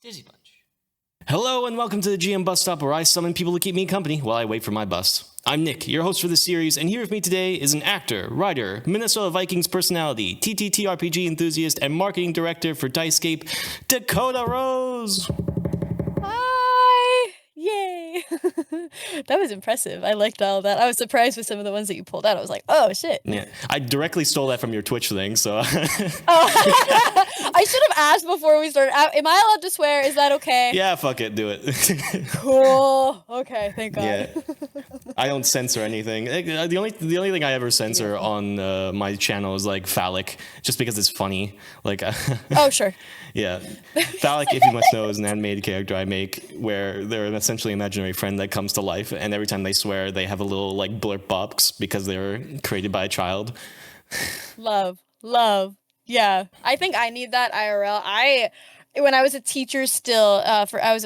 DizzyPunch. Hello and welcome to the GM Bus Stop, where I summon people to keep me company while I wait for my bus. I'm Nick, your host for this series, and here with me today is an actor, writer, Minnesota Vikings personality, TTTRPG enthusiast, and marketing director for Dicescape, Dakota Rose. Hi! Yay! That was impressive. I liked all that. I was surprised with some of the ones that you pulled out. I was like, oh shit. Yeah, I directly stole that from your Twitch thing, so. Oh. I should have asked before we started. Am I allowed to swear? Is that okay? Yeah, fuck it, do it. Cool. Okay, thank God. Yeah. I don't censor anything. The only thing I ever censor on my channel is like phallic, just because it's funny. Like, oh sure. Yeah, phallic, if you must know, is an animated character I make where they're an essentially imaginary friend that comes to life, and every time they swear, they have a little like blurb box because they were created by a child. Love. Yeah, I think I need that IRL. When I was a teacher still,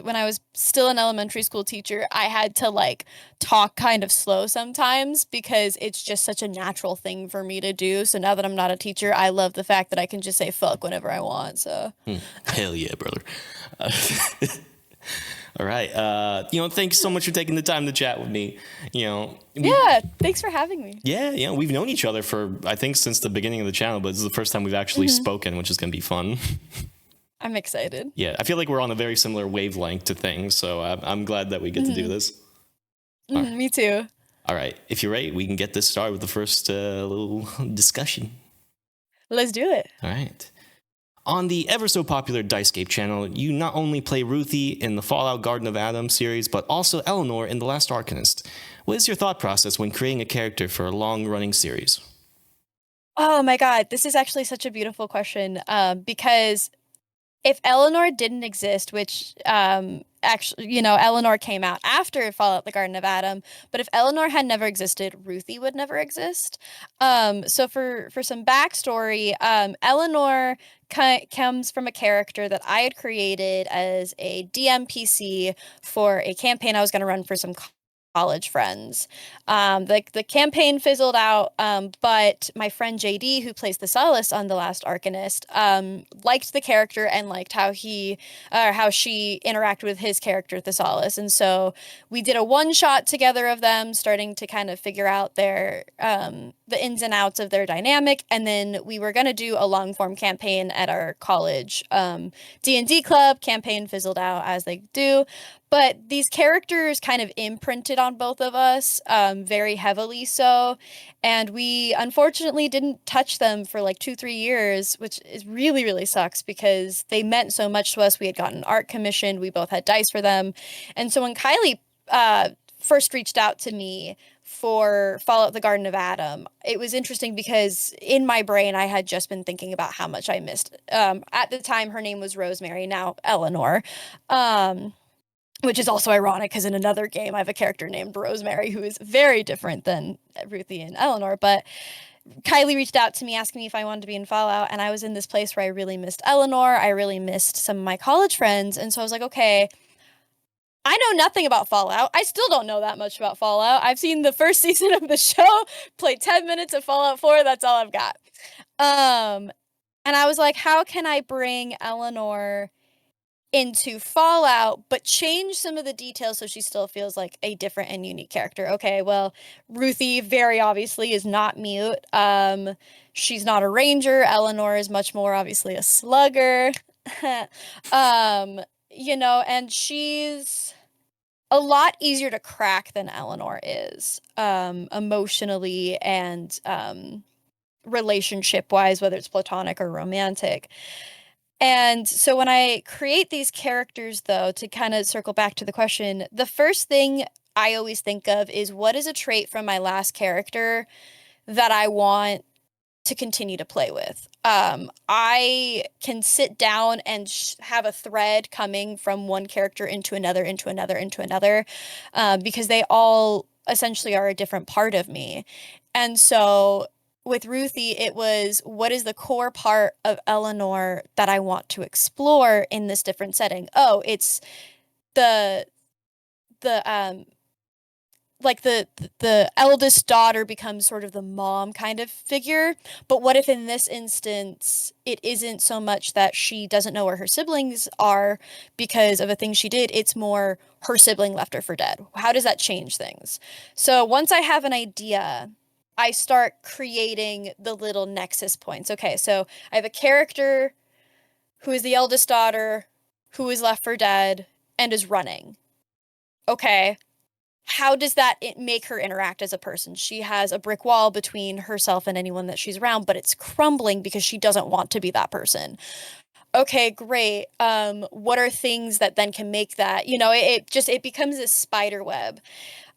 when I was still an elementary school teacher, I had to like talk kind of slow sometimes because it's just such a natural thing for me to do. So now that I'm not a teacher, I love the fact that I can just say fuck whenever I want. So Hell yeah, brother. All right. Thanks so much for taking the time to chat with me. Yeah, thanks for having me. Yeah, we've known each other for, I think, since the beginning of the channel, but this is the first time we've actually spoken, which is going to be fun. I'm excited. Yeah, I feel like we're on a very similar wavelength to things, so I'm glad that we get to do this. Right. Me too. All right, if you're ready, we can get this started with the first little discussion. Let's do it. All right. On the ever so popular Dicescape channel, you not only play Ruthie in the Fallout Garden of Adam series, but also Eleanor in The Last Arcanist. What is your thought process when creating a character for a long-running series? Oh my god, this is actually such a beautiful question, because if Eleanor didn't exist, which actually, Eleanor came out after Fallout the Garden of Adam, but if Eleanor had never existed, Ruthie would never exist. So for some backstory, Eleanor comes from a character that I had created as a DMPC for a campaign I was going to run for some college friends. The campaign fizzled out, but my friend JD, who plays the Solace on The Last Arcanist, liked the character and liked how she interacted with his character, the Solace. And so we did a one-shot together of them, starting to kind of figure out their the ins and outs of their dynamic. And then we were going to do a long-form campaign at our college D&D club. Campaign fizzled out, as they do. But these characters kind of imprinted on both of us, very heavily so. And we unfortunately didn't touch them for like 2-3 years, which is really, really sucks because they meant so much to us. We had gotten art commissioned. We both had dice for them. And so when Kylie first reached out to me for Fallout the Garden of Adam, it was interesting because in my brain, I had just been thinking about how much I missed. At the time, her name was Rosemary, now Eleanor. Which is also ironic because in another game, I have a character named Rosemary who is very different than Ruthie and Eleanor. But Kylie reached out to me asking me if I wanted to be in Fallout. And I was in this place where I really missed Eleanor. I really missed some of my college friends. And so I was like, okay, I know nothing about Fallout. I still don't know that much about Fallout. I've seen the first season of the show, played 10 minutes of Fallout 4. That's all I've got. And I was like, how can I bring Eleanor into Fallout, but change some of the details so she still feels like a different and unique character? Okay, well, Ruthie very obviously is not mute. She's not a ranger. Eleanor is much more obviously a slugger. And she's a lot easier to crack than Eleanor is, emotionally and relationship-wise, whether it's platonic or romantic. And so when I create these characters, though, to kind of circle back to the question, the first thing I always think of is what is a trait from my last character that I want to continue to play with. I can sit down and have a thread coming from one character into another, because they all essentially are a different part of me. And so with Ruthie, it was, what is the core part of Eleanor that I want to explore in this different setting? Oh, it's the like the eldest daughter becomes sort of the mom kind of figure. But what if in this instance it isn't so much that she doesn't know where her siblings are because of a thing she did, it's more her sibling left her for dead. How does that change things? So once I have an idea, I start creating the little nexus points. Okay, so I have a character who is the eldest daughter, who is left for dead and is running. Okay, how does that make her interact as a person? She has a brick wall between herself and anyone that she's around, but it's crumbling because she doesn't want to be that person. Okay, great. What are things that then can make that, it becomes a spider web.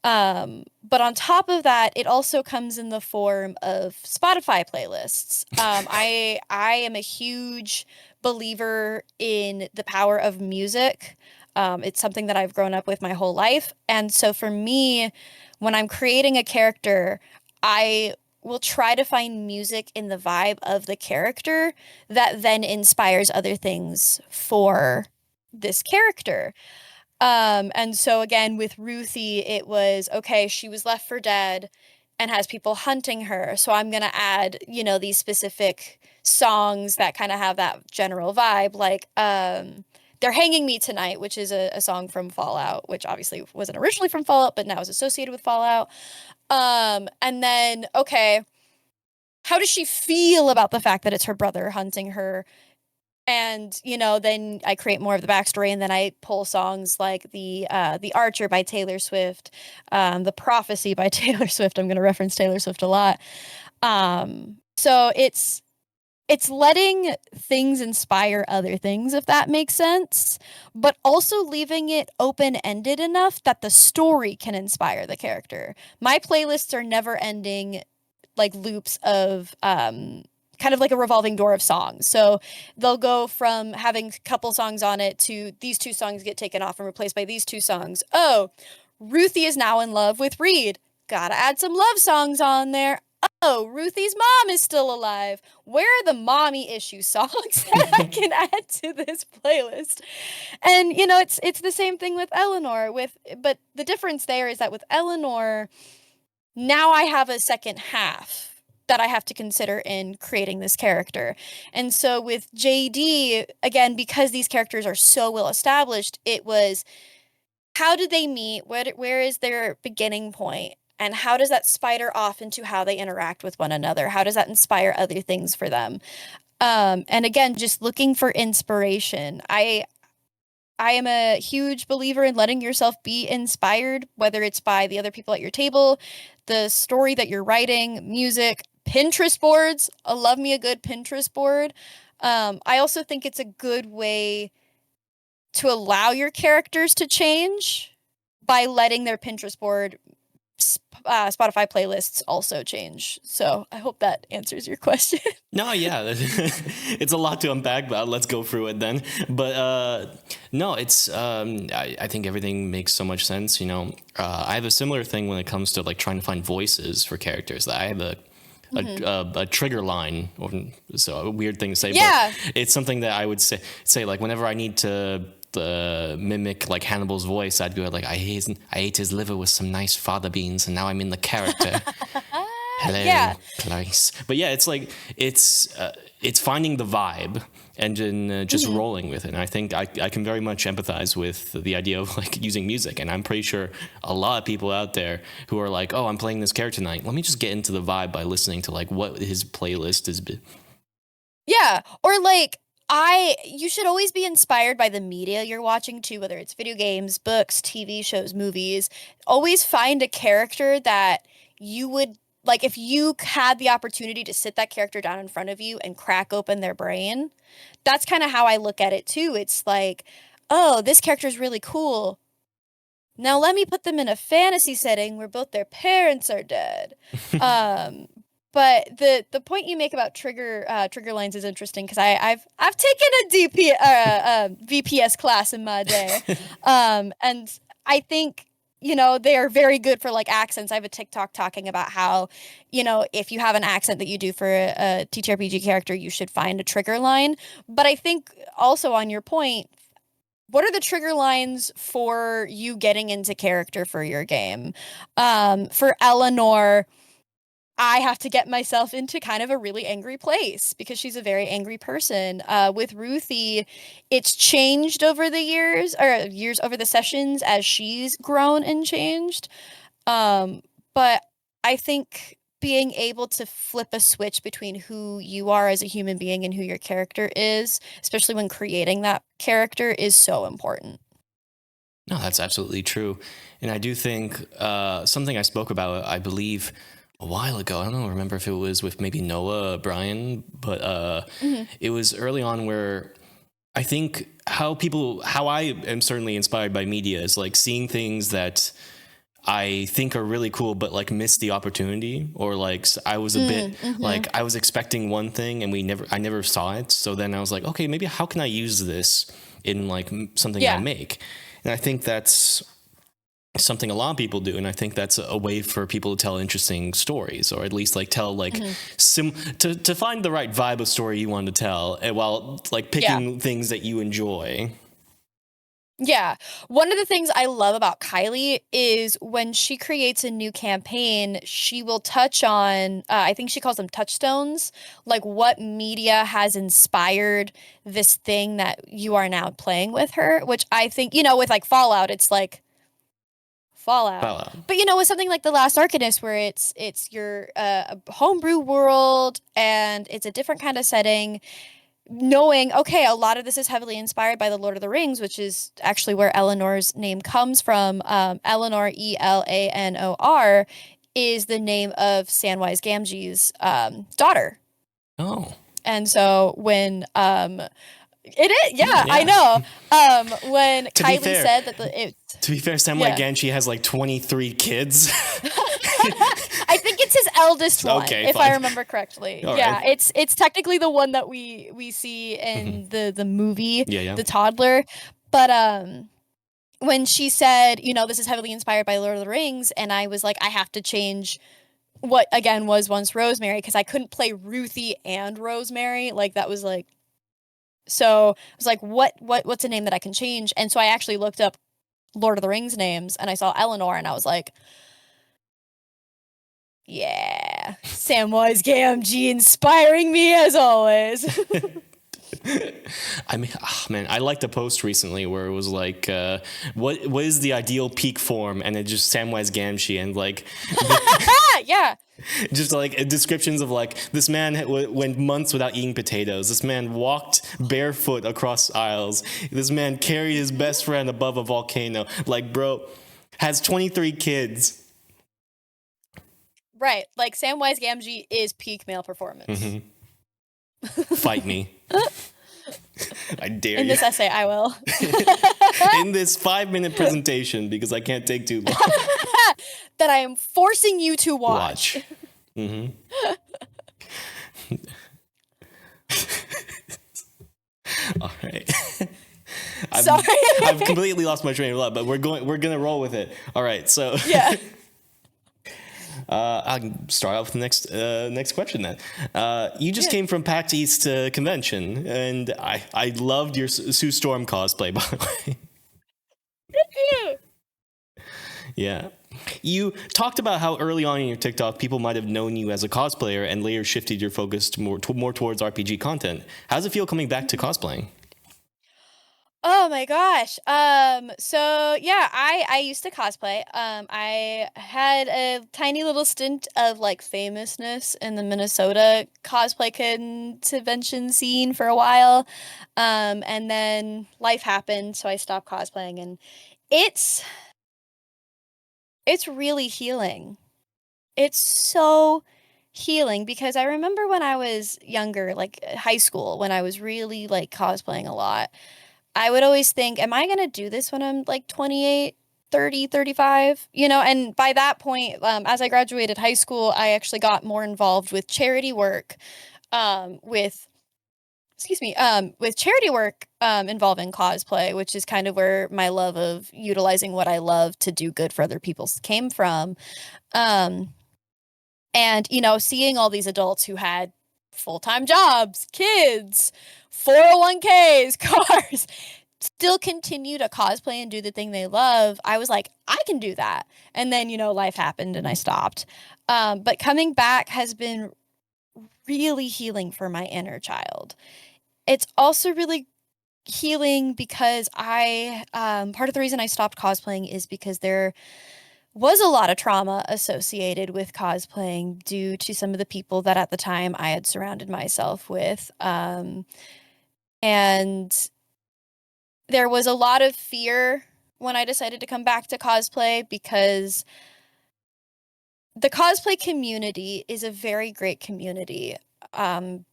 But on top of that, it also comes in the form of Spotify playlists. I am a huge believer in the power of music. It's something that I've grown up with my whole life. And so for me, when I'm creating a character, I will try to find music in the vibe of the character that then inspires other things for this character. And so again, with Ruthie, it was okay, she was left for dead and has people hunting her. So I'm gonna add, these specific songs that kind of have that general vibe, like They're Hanging Me Tonight, which is a song from Fallout, which obviously wasn't originally from Fallout, but now is associated with Fallout. And then, okay, how does she feel about the fact that it's her brother hunting her? And then I create more of the backstory, and then I pull songs like the Archer by Taylor Swift, the Prophecy by Taylor Swift. I'm going to reference Taylor Swift a lot. So it's letting things inspire other things, if that makes sense, but also leaving it open-ended enough that the story can inspire the character. My playlists are never ending, like loops of kind of like a revolving door of songs. So they'll go from having a couple songs on it to these two songs get taken off and replaced by these two songs. Oh, Ruthie is now in love with Reed. Gotta add some love songs on there. Oh, Ruthie's mom is still alive. Where are the mommy issue songs that I can add to this playlist? And it's the same thing with Eleanor but the difference there is that with Eleanor, now I have a second half that I have to consider in creating this character. And so with JD, again, because these characters are so well established, it was how did they meet? Where is their beginning point? And how does that spider off into how they interact with one another? How does that inspire other things for them? And again, just looking for inspiration. I am a huge believer in letting yourself be inspired, whether it's by the other people at your table, the story that you're writing, music, Pinterest boards. I love me a good Pinterest board. I also think it's a good way to allow your characters to change by letting their Pinterest board, Spotify playlists also change. So I hope that answers your question. No, yeah, it's a lot to unpack, but let's go through it then. But no, it's I think everything makes so much sense. I have a similar thing when it comes to like trying to find voices for characters. I have a trigger line, so a weird thing to say, Yeah. but it's something that I would say like whenever I need to mimic like Hannibal's voice, I'd go like, I ate his liver with some nice fava beans, and now I'm in the character. Hello, Yeah. Clarice. But yeah, it's like it's finding the vibe and then just rolling with it. And I think I can very much empathize with the idea of like using music. And I'm pretty sure a lot of people out there who are like, oh, I'm playing this character tonight. Let me just get into the vibe by listening to like what his playlist is. Yeah. Or like you should always be inspired by the media you're watching too, whether it's video games, books, TV shows, movies. Always find a character that you would like if you had the opportunity to sit that character down in front of you and crack open their brain. That's kind of how I look at it too. It's like, oh, this character is really cool. Now let me put them in a fantasy setting where both their parents are dead. Um, but the point you make about trigger lines is interesting because I've taken a VPS class in my day, and I think they are very good for like accents. I have a TikTok talking about how if you have an accent that you do for a TTRPG character, you should find a trigger line. But I think also on your point, what are the trigger lines for you getting into character for your game? For Eleanor, I have to get myself into kind of a really angry place because she's a very angry person. With Ruthie, it's changed over the years, or years over the sessions as she's grown and changed. But I think being able to flip a switch between who you are as a human being and who your character is, especially when creating that character, is so important. No, that's absolutely true. And I do think something I spoke about, I believe, a while ago. I don't remember if it was with maybe Noah, Brian, but it was early on where I think how I am certainly inspired by media is like seeing things that I think are really cool, but like miss the opportunity, or like I was a bit like I was expecting one thing and I never saw it. So then I was like, okay, maybe how can I use this in like something I make? And I think that's something a lot of people do, and I think that's a way for people to tell interesting stories, or at least like tell like to find the right vibe of story you want to tell, while like picking things that you enjoy. Yeah. One of the things I love about Kylie is when she creates a new campaign, she will touch on, I think she calls them touchstones, like what media has inspired this thing that you are now playing with her, which I think, with like Fallout, it's like Fallout. But with something like The Last Arcanist, where it's your homebrew world and it's a different kind of setting, knowing, okay, a lot of this is heavily inspired by the Lord of the Rings, which is actually where Eleanor's name comes from. Eleanor, Elanor, is the name of Samwise Gamgee's daughter. Oh. And so when it is, yeah. I know. When Kylie said that to be fair, Samwise Gamgee has like 23 kids. I think it's his eldest one, if fine. I remember correctly. All yeah, right. it's technically the one that we see in the movie, the toddler. But when she said, this is heavily inspired by Lord of the Rings, and I was like, I have to change what again was once Rosemary, because I couldn't play Ruthie and Rosemary. Like that was like, so I was like, what's a name that I can change? And so I actually looked up Lord of the Rings names, and I saw Eleanor, and I was like, yeah, Samwise Gamgee inspiring me as always. I mean, man, I liked a post recently where it was like, what is the ideal peak form? And it just Samwise Gamgee, and like, yeah. Just like descriptions of like, this man went months without eating potatoes. This man walked barefoot across aisles. This man carried his best friend above a volcano. Like, bro, has 23 kids. Right. Like Samwise Gamgee is peak male performance. Fight me. I dare you. In this essay, I will. In this 5-minute presentation, because I can't take too long. That I am forcing you to watch. All right. Sorry. I've completely lost my train of thought, but we're gonna roll with it. All right. So yeah. I can start off with the next question then. You just came from PAX East convention, and I loved your Sue Storm cosplay, by the way. Thank you. Yeah. You talked about how early on in your TikTok, people might have known you as a cosplayer and later shifted your focus to more towards RPG content. How does it feel coming back to cosplaying? Oh my gosh. So yeah, I used to cosplay. I had a tiny little stint of like famousness in the Minnesota cosplay convention scene for a while. And then life happened, so I stopped cosplaying, and it's really healing. It's so healing, because I remember when I was younger, like high school, when I was really like cosplaying a lot, I would always think, am I going to do this when I'm like 28, 30, 35? And by that point, as I graduated high school, I actually got more involved with charity work, with charity work involving cosplay, which is kind of where my love of utilizing what I love to do good for other people came from. And, seeing all these adults who had full-time jobs, kids, 401ks, cars, still continue to cosplay and do the thing they love, I was like, I can do that. And then, life happened and I stopped. But coming back has been really healing for my inner child. It's also really healing because part of the reason I stopped cosplaying is because there was a lot of trauma associated with cosplaying due to some of the people that at the time I had surrounded myself with. And there was a lot of fear when I decided to come back to cosplay because the cosplay community is a very great community.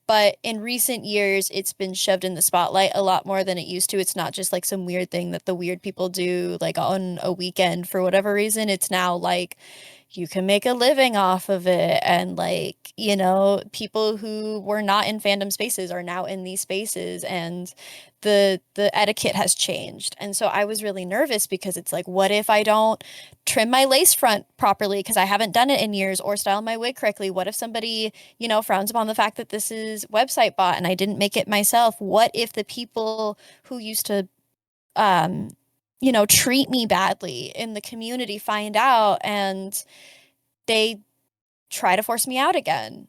But in recent years, it's been shoved in the spotlight a lot more than it used to. It's not just like some weird thing that the weird people do like on a weekend for whatever reason. It's now like you can make a living off of it. And like, people who were not in fandom spaces are now in these spaces and the etiquette has changed. And so I was really nervous because it's like, what if I don't trim my lace front properly because I haven't done it in years or style my wig correctly? What if somebody, frowns upon the fact that this is website bought and I didn't make it myself? What if the people who used to treat me badly in the community find out and they try to force me out again?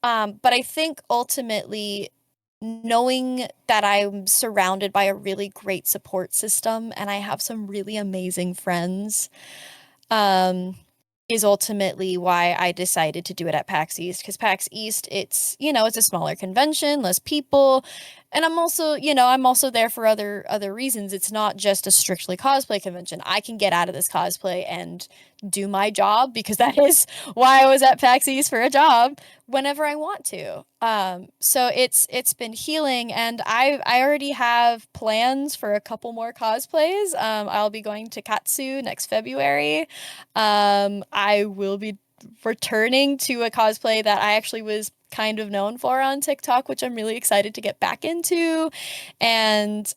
But I think ultimately knowing that I'm surrounded by a really great support system and I have some really amazing friends, um, is ultimately why I decided to do it at PAX East. Because PAX East, it's a smaller convention, less people, and I'm also there for other reasons. It's not just a strictly cosplay convention. I can get out of this cosplay and do my job because that is why I was at PAX East, for a job, whenever I want to. So it's been healing, and I already have plans for a couple more cosplays. I'll be going to Katsu next February. I will be returning to a cosplay that I actually was kind of known for on TikTok, which I'm really excited to get back into. And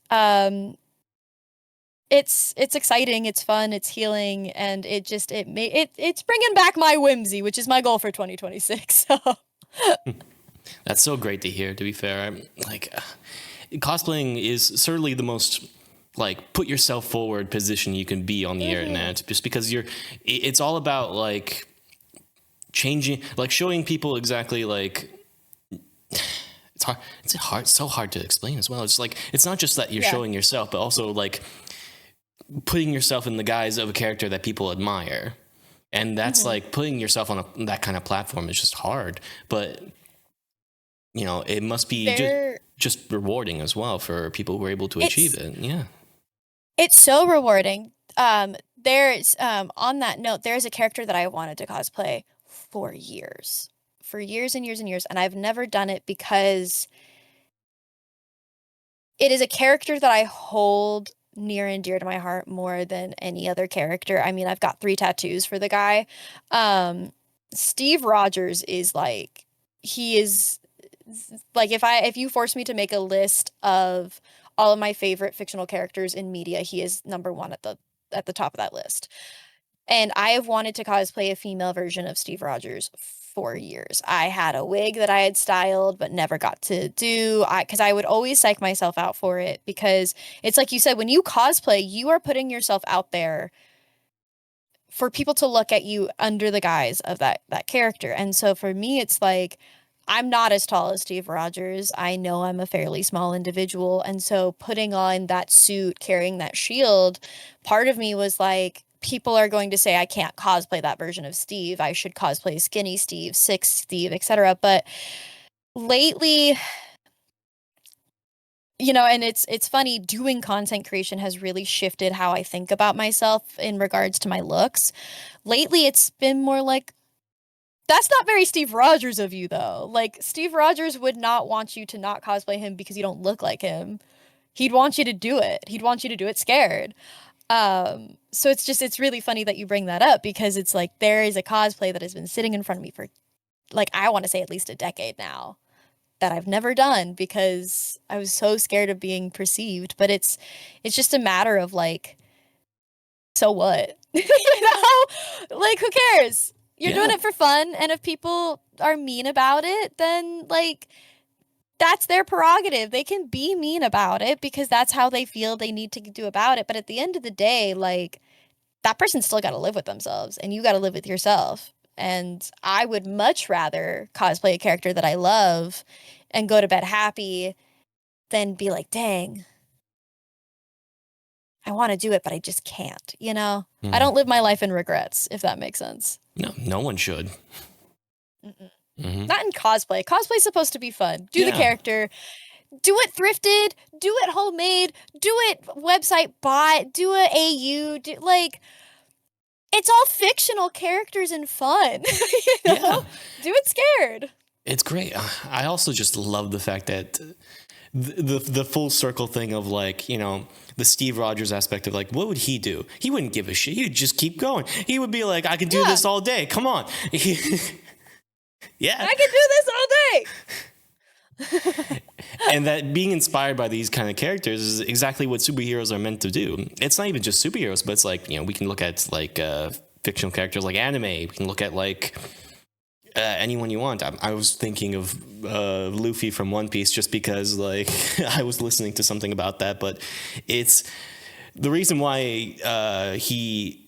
it's exciting, it's fun, it's healing, and it's bringing back my whimsy, which is my goal for 2026. So That's so great to hear. To be fair, cosplaying is certainly the most like put yourself forward position you can be on the internet, just because it's all about like changing, like showing people exactly like. It's so hard to explain as well. It's like, it's not just that you're showing yourself, but also like putting yourself in the guise of a character that people admire. And that's like putting yourself on that kind of platform is just hard, but it must be just rewarding as well for people who are able to achieve it. Yeah. It's so rewarding. There's on that note, there's a character that I wanted to cosplay for years. For years and years and years, and I've never done it because it is a character that I hold near and dear to my heart more than any other character. I mean, I've got 3 tattoos for the guy. Steve Rogers is like, he is like, if you force me to make a list of all of my favorite fictional characters in media, he is number 1 at the top of that list. And I have wanted to cosplay a female version of Steve Rogers for years. I had a wig that I had styled but never got to do, because I would always psych myself out for it, because it's like you said, when you cosplay, you are putting yourself out there for people to look at you under the guise of that character. And so for me, it's like, I'm not as tall as Steve Rogers. I know I'm a fairly small individual. And so putting on that suit, carrying that shield, part of me was like, people are going to say I can't cosplay that version of Steve. I should cosplay skinny Steve, sick Steve, etc. But lately, and it's funny, doing content creation has really shifted how I think about myself in regards to my looks. Lately, it's been more like, that's not very Steve Rogers of you, though. Like, Steve Rogers would not want you to not cosplay him because you don't look like him. He'd want you to do it. He'd want you to do it scared. So it's really funny that you bring that up, because it's like, there is a cosplay that has been sitting in front of me for, like, I want to say at least a decade now, that I've never done because I was so scared of being perceived. But it's just a matter of like, so what? Like, who cares? You're doing it for fun, and if people are mean about it, then like, that's their prerogative. They can be mean about it because that's how they feel they need to do about it. But at the end of the day, like, that person's still got to live with themselves and you got to live with yourself. And I would much rather cosplay a character that I love and go to bed happy than be like, dang, I want to do it, but I just can't, you know? I don't live my life in regrets, if that makes sense. No, no one should. Not in cosplay. Cosplay's supposed to be fun. Do the Yeah. character. Do it thrifted. Do it homemade. Do it website bought. Do it AU. Do, like, it's all fictional characters and fun. You know? Do it scared. It's great. I also just love the fact that the full circle thing of, like, you know, the Steve Rogers aspect of, like, what would he do? He wouldn't give a shit. He would just keep going. He would be like, I can do this all day. Come on. Yeah. I can do this all day. And that being inspired by these kind of characters is exactly what superheroes are meant to do. It's not even just superheroes, but it's like, you know, we can look at, like, fictional characters like anime. We can look at, like, anyone you want. I was thinking of Luffy from One Piece just because, like, I was listening to something about that. But it's the reason why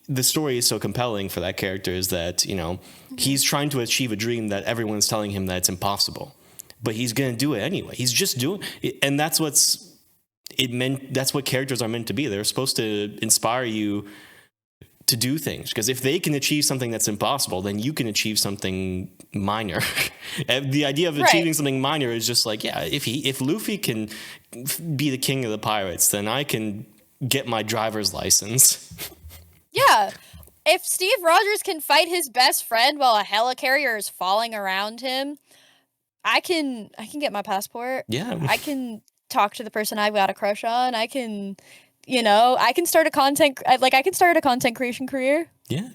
the story is so compelling for that character is that, you know, he's trying to achieve a dream that everyone's telling him that it's impossible, but he's gonna do it anyway. He's just doing it, and that's what characters are meant to be. They're supposed to inspire you to do things, because if they can achieve something that's impossible, then you can achieve something minor. The idea of achieving something minor is just like, yeah, if Luffy can be the king of the pirates, then I can get my driver's license. Yeah. If Steve Rogers can fight his best friend while a helicarrier is falling around him, I can get my passport. Yeah. I can talk to the person I've got a crush on. I can, you know, I can start a content creation career. Yeah.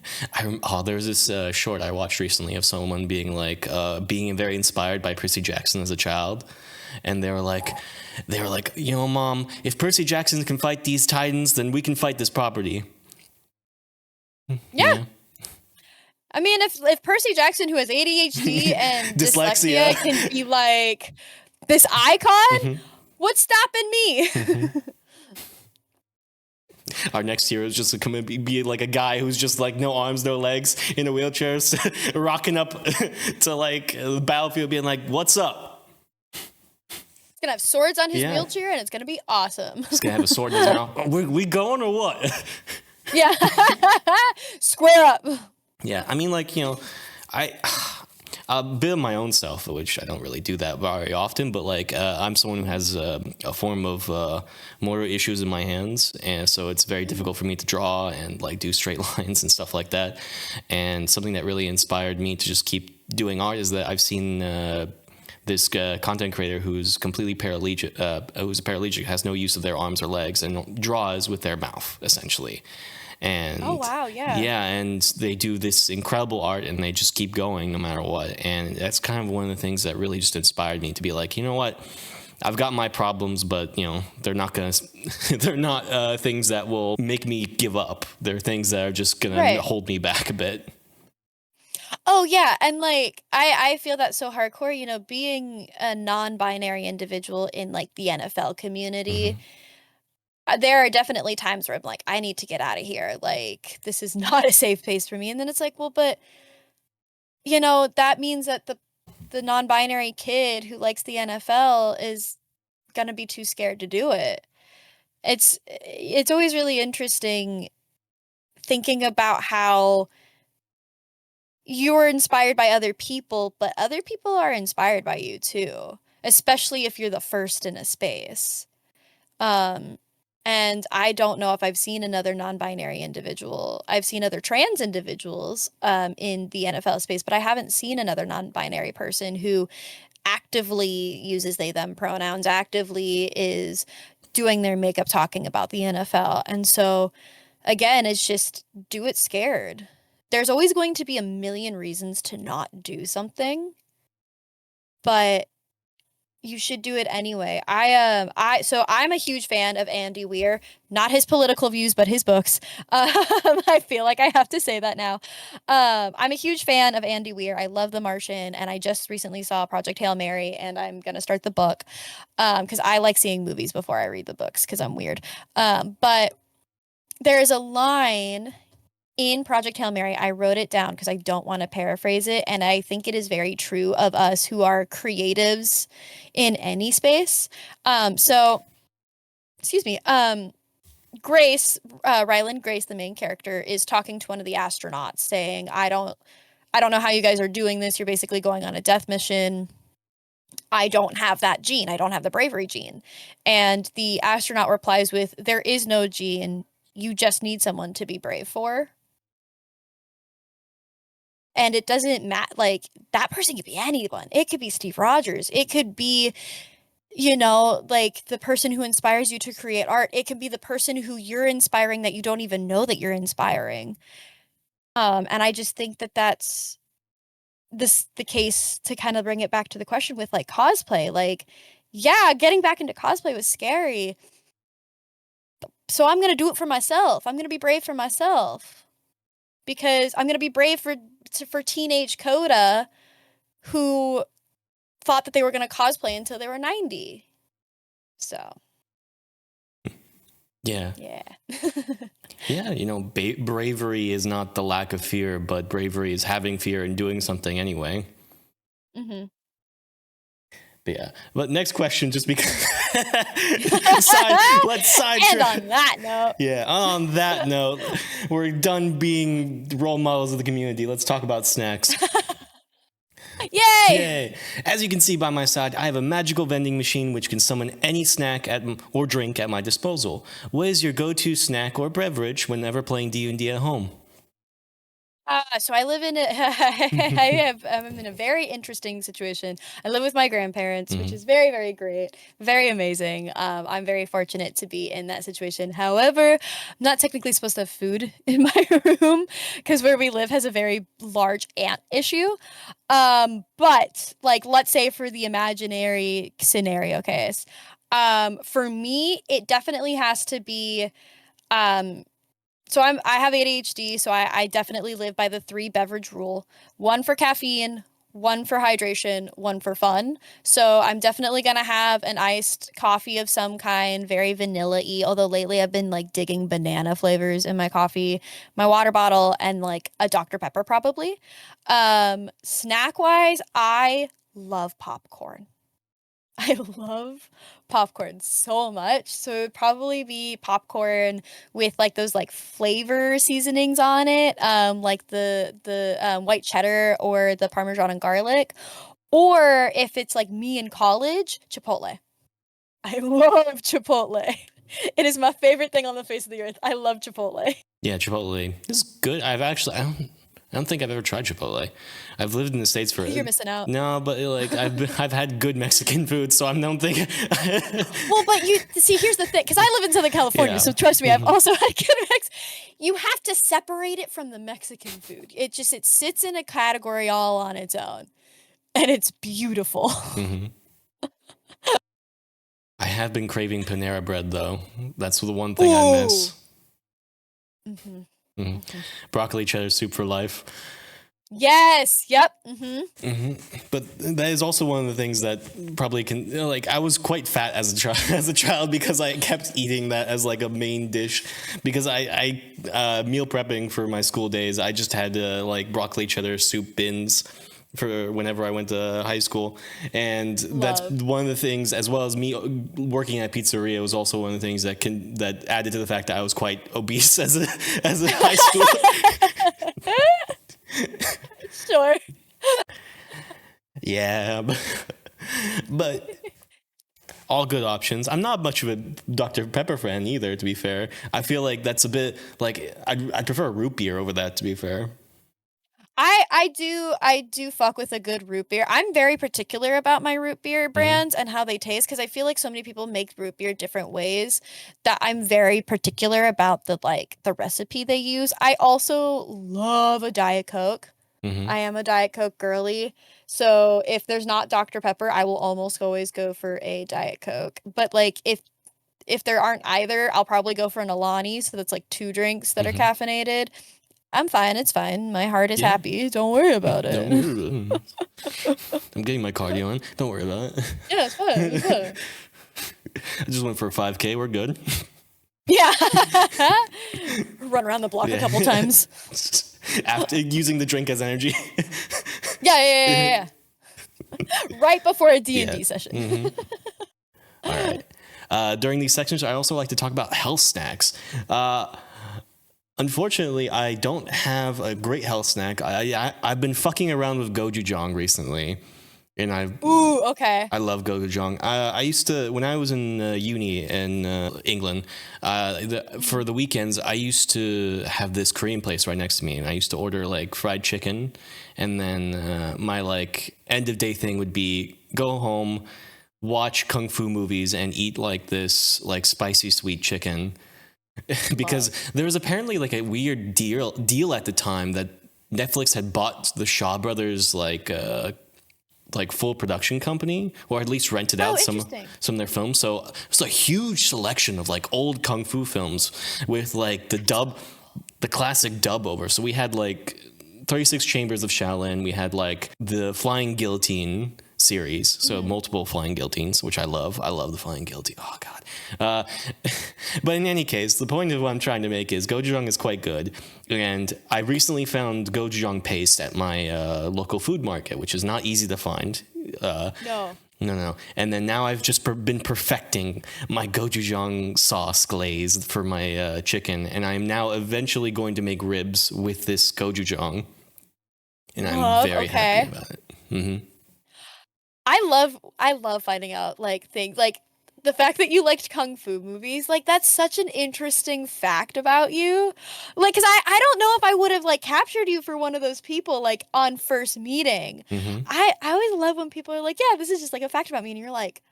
There's this short I watched recently of someone being like, being very inspired by Percy Jackson as a child. And they were like, you know, Mom, if Percy Jackson can fight these titans, then we can fight this property. Yeah. I mean, if Percy Jackson, who has ADHD and dyslexia, can be like this icon, what's stopping me? Our next hero is just to come and be like a guy who's just like no arms, no legs, in a wheelchair, rocking up to like the battlefield, being like, "What's up?" He's gonna have swords on his wheelchair, and it's gonna be awesome. He's gonna have a sword in his mouth. We going or what? Yeah. Square up. Yeah, I mean, like, you know, a bit of my own self, which I don't really do that very often, but like I'm someone who has a form of motor issues in my hands, and so it's very difficult for me to draw and like do straight lines and stuff like that. And something that really inspired me to just keep doing art is that I've seen this content creator who's completely paraplegic, has no use of their arms or legs, and draws with their mouth essentially. And oh wow, yeah, and they do this incredible art, and they just keep going no matter what. And that's kind of one of the things that really just inspired me to be like, you know what, I've got my problems, but you know, they're not things that will make me give up. They're things that are just gonna hold me back a bit. Oh yeah, and like I feel that so hardcore, you know, being a non-binary individual in like the NFL community. There are definitely times where I'm like, I need to get out of here. Like, this is not a safe place for me. And then it's like, well, but, you know, that means that the non-binary kid who likes the NFL is going to be too scared to do it. It's always really interesting thinking about how you're inspired by other people, but other people are inspired by you too, especially if you're the first in a space. And I don't know if I've seen another non-binary individual. I've seen other trans individuals in the NFL space, but I haven't seen another non-binary person who actively uses they, them pronouns, actively is doing their makeup talking about the NFL. And so, again, it's just do it scared. There's always going to be a million reasons to not do something, but You should do it anyway. So I'm a huge fan of Andy Weir, not his political views, but his books. I feel like I have to say that now. I'm a huge fan of Andy Weir. I love The Martian, and I just recently saw Project Hail Mary, and I'm gonna start the book. Because I like seeing movies before I read the books, because I'm weird. But there's a line in Project Hail Mary, I wrote it down because I don't want to paraphrase it, and I think it is very true of us who are creatives in any space. So, excuse me. Grace, Ryland Grace, the main character, is talking to one of the astronauts, saying, I don't know how you guys are doing this. You're basically going on a death mission. I don't have that gene. I don't have the bravery gene." And the astronaut replies with, "There is no gene. You just need someone to be brave for." And it doesn't matter, like, that person could be anyone. It could be Steve Rogers. It could be, like the person who inspires you to create art. It could be the person who you're inspiring that you don't even know that you're inspiring. And I just think that that's the case to kind of bring it back to the question with like cosplay. Like, yeah, getting back into cosplay was scary. So I'm going to do it for myself. I'm going to be brave for myself because I'm going to be brave for teenage Coda who thought that they were going to cosplay until they were 90. So, Yeah. yeah. Yeah, bravery is not the lack of fear, but bravery is having fear and doing something anyway. Mm-hmm. But yeah. But next question, just because let's side And on that note. Yeah, on that note, we're done being role models of the community. Let's talk about snacks. Yay! Yay! As you can see by my side, I have a magical vending machine which can summon any snack or drink at my disposal. What is your go-to snack or beverage whenever playing D&D at home? So I live in I'm in a very interesting situation. I live with my grandparents, which is very, very great, very amazing. I'm very fortunate to be in that situation. However, I'm not technically supposed to have food in my room because where we live has a very large ant issue. But like, let's say for the imaginary scenario case, for me, it definitely has to be, so I have ADHD, so I definitely live by the 3 beverage rule. 1 for caffeine, 1 for hydration, 1 for fun. So I'm definitely gonna have an iced coffee of some kind, very vanilla-y, although lately I've been like digging banana flavors in my coffee, my water bottle, and like a Dr. Pepper probably. Snack-wise, I love popcorn. I love popcorn so much. So it would probably be popcorn with like those like flavor seasonings on it, like the white cheddar or the Parmesan and garlic. Or if it's like me in college, Chipotle. I love Chipotle. It is my favorite thing on the face of the earth. I love Chipotle. Yeah, Chipotle is good. I don't think I've ever tried Chipotle. I've lived in the States for. You're missing out. No, but like I've had good Mexican food, so I don't think. Well, but you see, here's the thing, because I live in Southern California, Yeah. so trust me, I've also had good You have to separate it from the Mexican food. It sits in a category all on its own, and it's beautiful. I have been craving Panera bread though. That's the one thing I miss. Broccoli cheddar soup for life. Yes. Yep. But that is also one of the things that probably can, like, I was quite fat as a child because I kept eating that as like a main dish because I meal prepping for my school days. I just had like broccoli cheddar soup bins for whenever I went to high school, and that's one of the things, as well as me working at pizzeria, was also one of the things that added to the fact that I was quite obese as a high school. Sure. Yeah, but all good options. I'm not much of a Dr. Pepper fan either, to be fair. I feel like that's a bit like I'd prefer root beer over that, to be fair. I do fuck with a good root beer. I'm very particular about my root beer brands and how they taste because I feel like so many people make root beer different ways that I'm very particular about the recipe they use. I also love a Diet Coke. Mm-hmm. I am a Diet Coke girly. So if there's not Dr. Pepper, I will almost always go for a Diet Coke. But like if there aren't either, I'll probably go for an Alani. So that's like 2 drinks that are Mm-hmm. caffeinated. I'm fine. It's fine. My heart is Yeah. happy. Don't worry about Don't it. worry about it. I'm getting my cardio on. Don't worry about it. Yeah, it's fine. It's fine. I just went for a 5K. We're good. Yeah. Run around the block a Yeah. couple times. After using the drink as energy. Yeah. Right before a D&D Yeah. session. Mm-hmm. All right. During these sections, I also like to talk about health snacks. Unfortunately, I don't have a great health snack. I've been fucking around with gochujang recently, and Ooh, okay. I love gochujang. I used to, when I was in uni in England, for the weekends, I used to have this Korean place right next to me, and I used to order like fried chicken, and then my like end of day thing would be go home, watch kung fu movies, and eat like this like spicy sweet chicken. Because there was apparently like a weird deal at the time that Netflix had bought the Shaw Brothers like full production company, or at least rented out some of their films. So it was a huge selection of like old kung fu films with like the classic dub over. So we had like 36 Chambers of Shaolin. We had like the Flying Guillotine series, so multiple Flying Guillotines, which I love. I love the Flying Guillotine. Oh god. But in any case, the point of what I'm trying to make is gochujang is quite good, and I recently found gochujang paste at my local food market, which is not easy to find. No. And then now I've just been perfecting my gochujang sauce glaze for my chicken, and I am now eventually going to make ribs with this gochujang, and I'm very happy about it. Mm-hmm. I love finding out like things like the fact that you liked kung fu movies. Like that's such an interesting fact about you. Like cuz I don't know if I would have like captured you for one of those people like on first meeting. Mm-hmm. I always love when people are like, "Yeah, this is just like a fact about me." And you're like,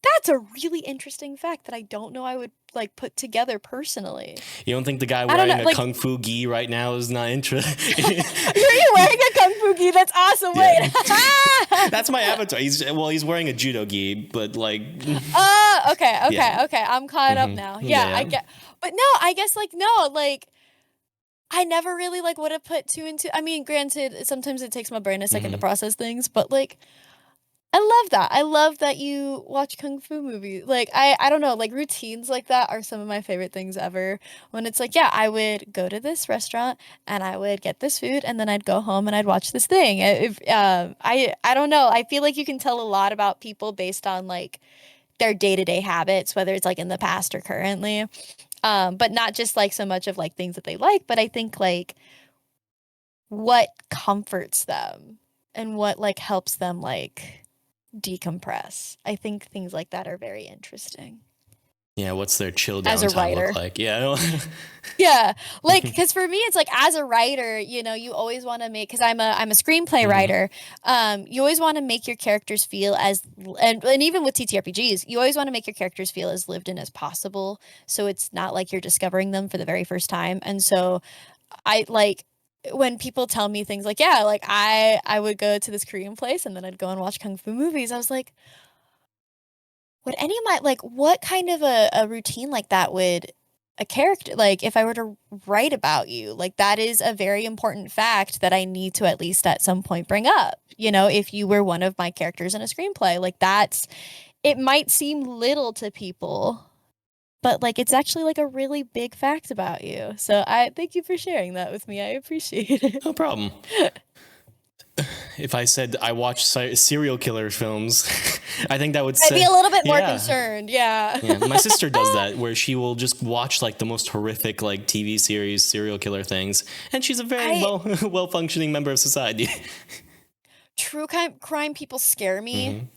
"That's a really interesting fact that I don't know I would like put together personally." You don't think the guy wearing a like, kung fu gi right now is not interested? You're wearing a kung fu gi. That's awesome. Yeah. Wait. That's my avatar. He's wearing a judo gi, but like. Okay. Yeah. I'm caught up now. Yeah, I get. But no, I guess like no, like I never really like would have put 2 and 2. I mean, granted, sometimes it takes my brain a second to process things, but like I love that. I love that you watch kung fu movies. Like I don't know, like routines like that are some of my favorite things ever. When it's like, yeah, I would go to this restaurant and I would get this food and then I'd go home and I'd watch this thing. I don't know. I feel like you can tell a lot about people based on like their day-to-day habits, whether it's like in the past or currently. But not just like so much of like things that they like, but I think like what comforts them and what like helps them like decompress. I think things like that are very interesting. Yeah, what's their chill down As a time writer. look like? Yeah. Yeah, like because for me, it's like as a writer, you know, you always want to make because I'm a screenplay writer. You always want to make your characters feel as and even with TTRPGs, you always want to make your characters feel as lived in as possible. So it's not like you're discovering them for the very first time. And so I like when people tell me things like, yeah, like I would go to this Korean place and then I'd go and watch kung fu movies. I was like, would any of my like what kind of a routine like that would a character like if I were to write about you, like that is a very important fact that I need to at least at some point bring up. You know, if you were one of my characters in a screenplay, like that's it might seem little to people, but like it's actually like a really big fact about you. So I thank you for sharing that with me. I appreciate it. No problem. If I said I watch serial killer films, I think that would I'd be a little bit more yeah. concerned. Yeah. Yeah, my sister does that, where she will just watch like the most horrific like TV series, serial killer things, and she's a very well functioning member of society. True crime people scare me.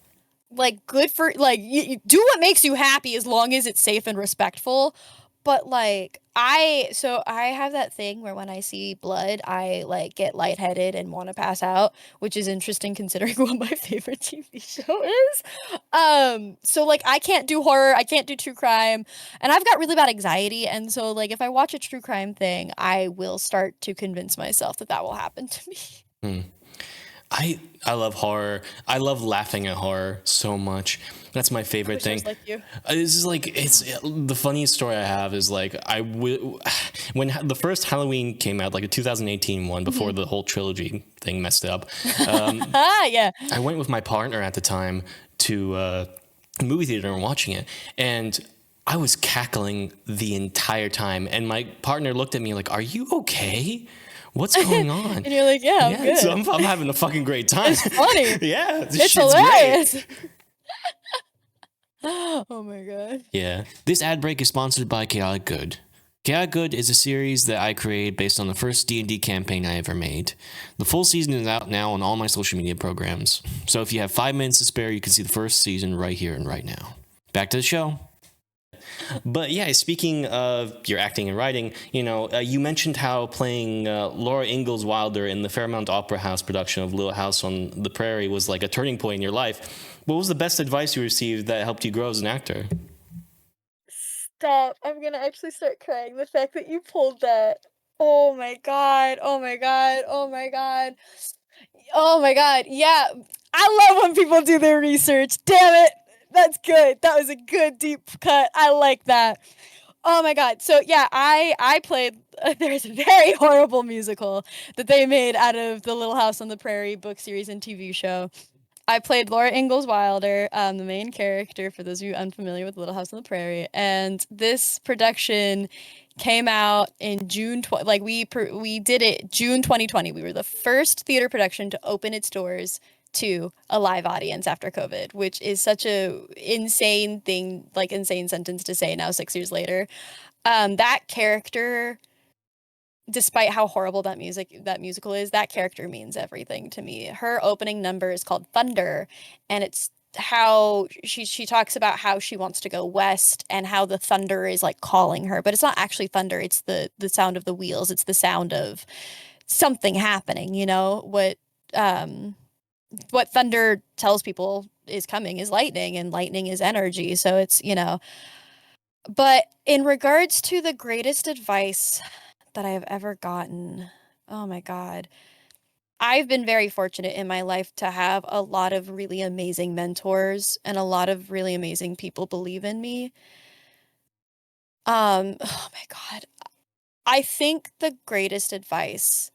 Like good for like you do what makes you happy as long as it's safe and respectful. But like I have that thing where when I see blood, I like get lightheaded and want to pass out, which is interesting considering what my favorite TV show is. So like I can't do horror, I can't do true crime, and I've got really bad anxiety, and so like if I watch a true crime thing, I will start to convince myself that that will happen to me. Hmm. I love horror. I love laughing at horror so much. That's my I favorite wish I thing. was like you. This is like it's the funniest story I have is like when the first Halloween came out, like a 2018 one, before the whole trilogy thing messed it up. Yeah. I went with my partner at the time to a movie theater and watching it, and I was cackling the entire time. And my partner looked at me like, "Are you okay? What's going on?" And you're like, yeah, I'm Yeah, so good. I'm having a fucking great time. It's funny. Yeah, this It's shit's great. hilarious. Oh my god. Yeah. This ad break is sponsored by Chaotic Good. Chaotic Good is a series that I created based on the first D&D campaign I ever made. The full season is out now on all my social media programs. So if you have 5 minutes to spare, you can see the first season right here and right now. Back to the show. But yeah, speaking of your acting and writing, you mentioned how playing Laura Ingalls Wilder in the Fairmount Opera House production of Little House on the Prairie was like a turning point in your life. What was the best advice you received that helped you grow as an actor? Stop. I'm gonna actually start crying. The fact that you pulled that. Oh my god. Oh my god. Oh my god. Oh my god. Yeah. I love when people do their research. Damn it. That's good. That was a good deep cut. I like that. Oh my god. So yeah, I played there's a very horrible musical that they made out of the Little House on the Prairie book series and TV show. I played Laura Ingalls Wilder, the main character, for those of you unfamiliar with Little House on the Prairie. And this production came out in like we did it June 2020. We were the first theater production to open its doors to a live audience after COVID, which is such a insane thing, like insane sentence to say now 6 years later. That character, despite how horrible that musical is, that character means everything to me. Her opening number is called Thunder, and it's how she talks about how she wants to go west and how the thunder is like calling her, but it's not actually thunder, it's the sound of the wheels, it's the sound of something happening, what thunder tells people is coming is lightning, and lightning is energy. So it's. But in regards to the greatest advice that I have ever gotten, oh my God. I've been very fortunate in my life to have a lot of really amazing mentors and a lot of really amazing people believe in me. Oh my God. I think the greatest advice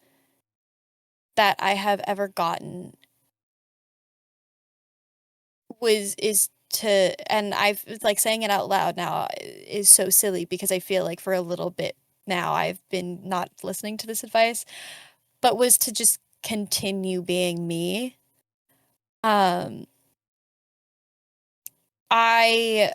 that I have ever gotten is to, and I've like saying it out loud now is so silly because I feel like for a little bit now I've been not listening to this advice, but was to just continue being me. Um, I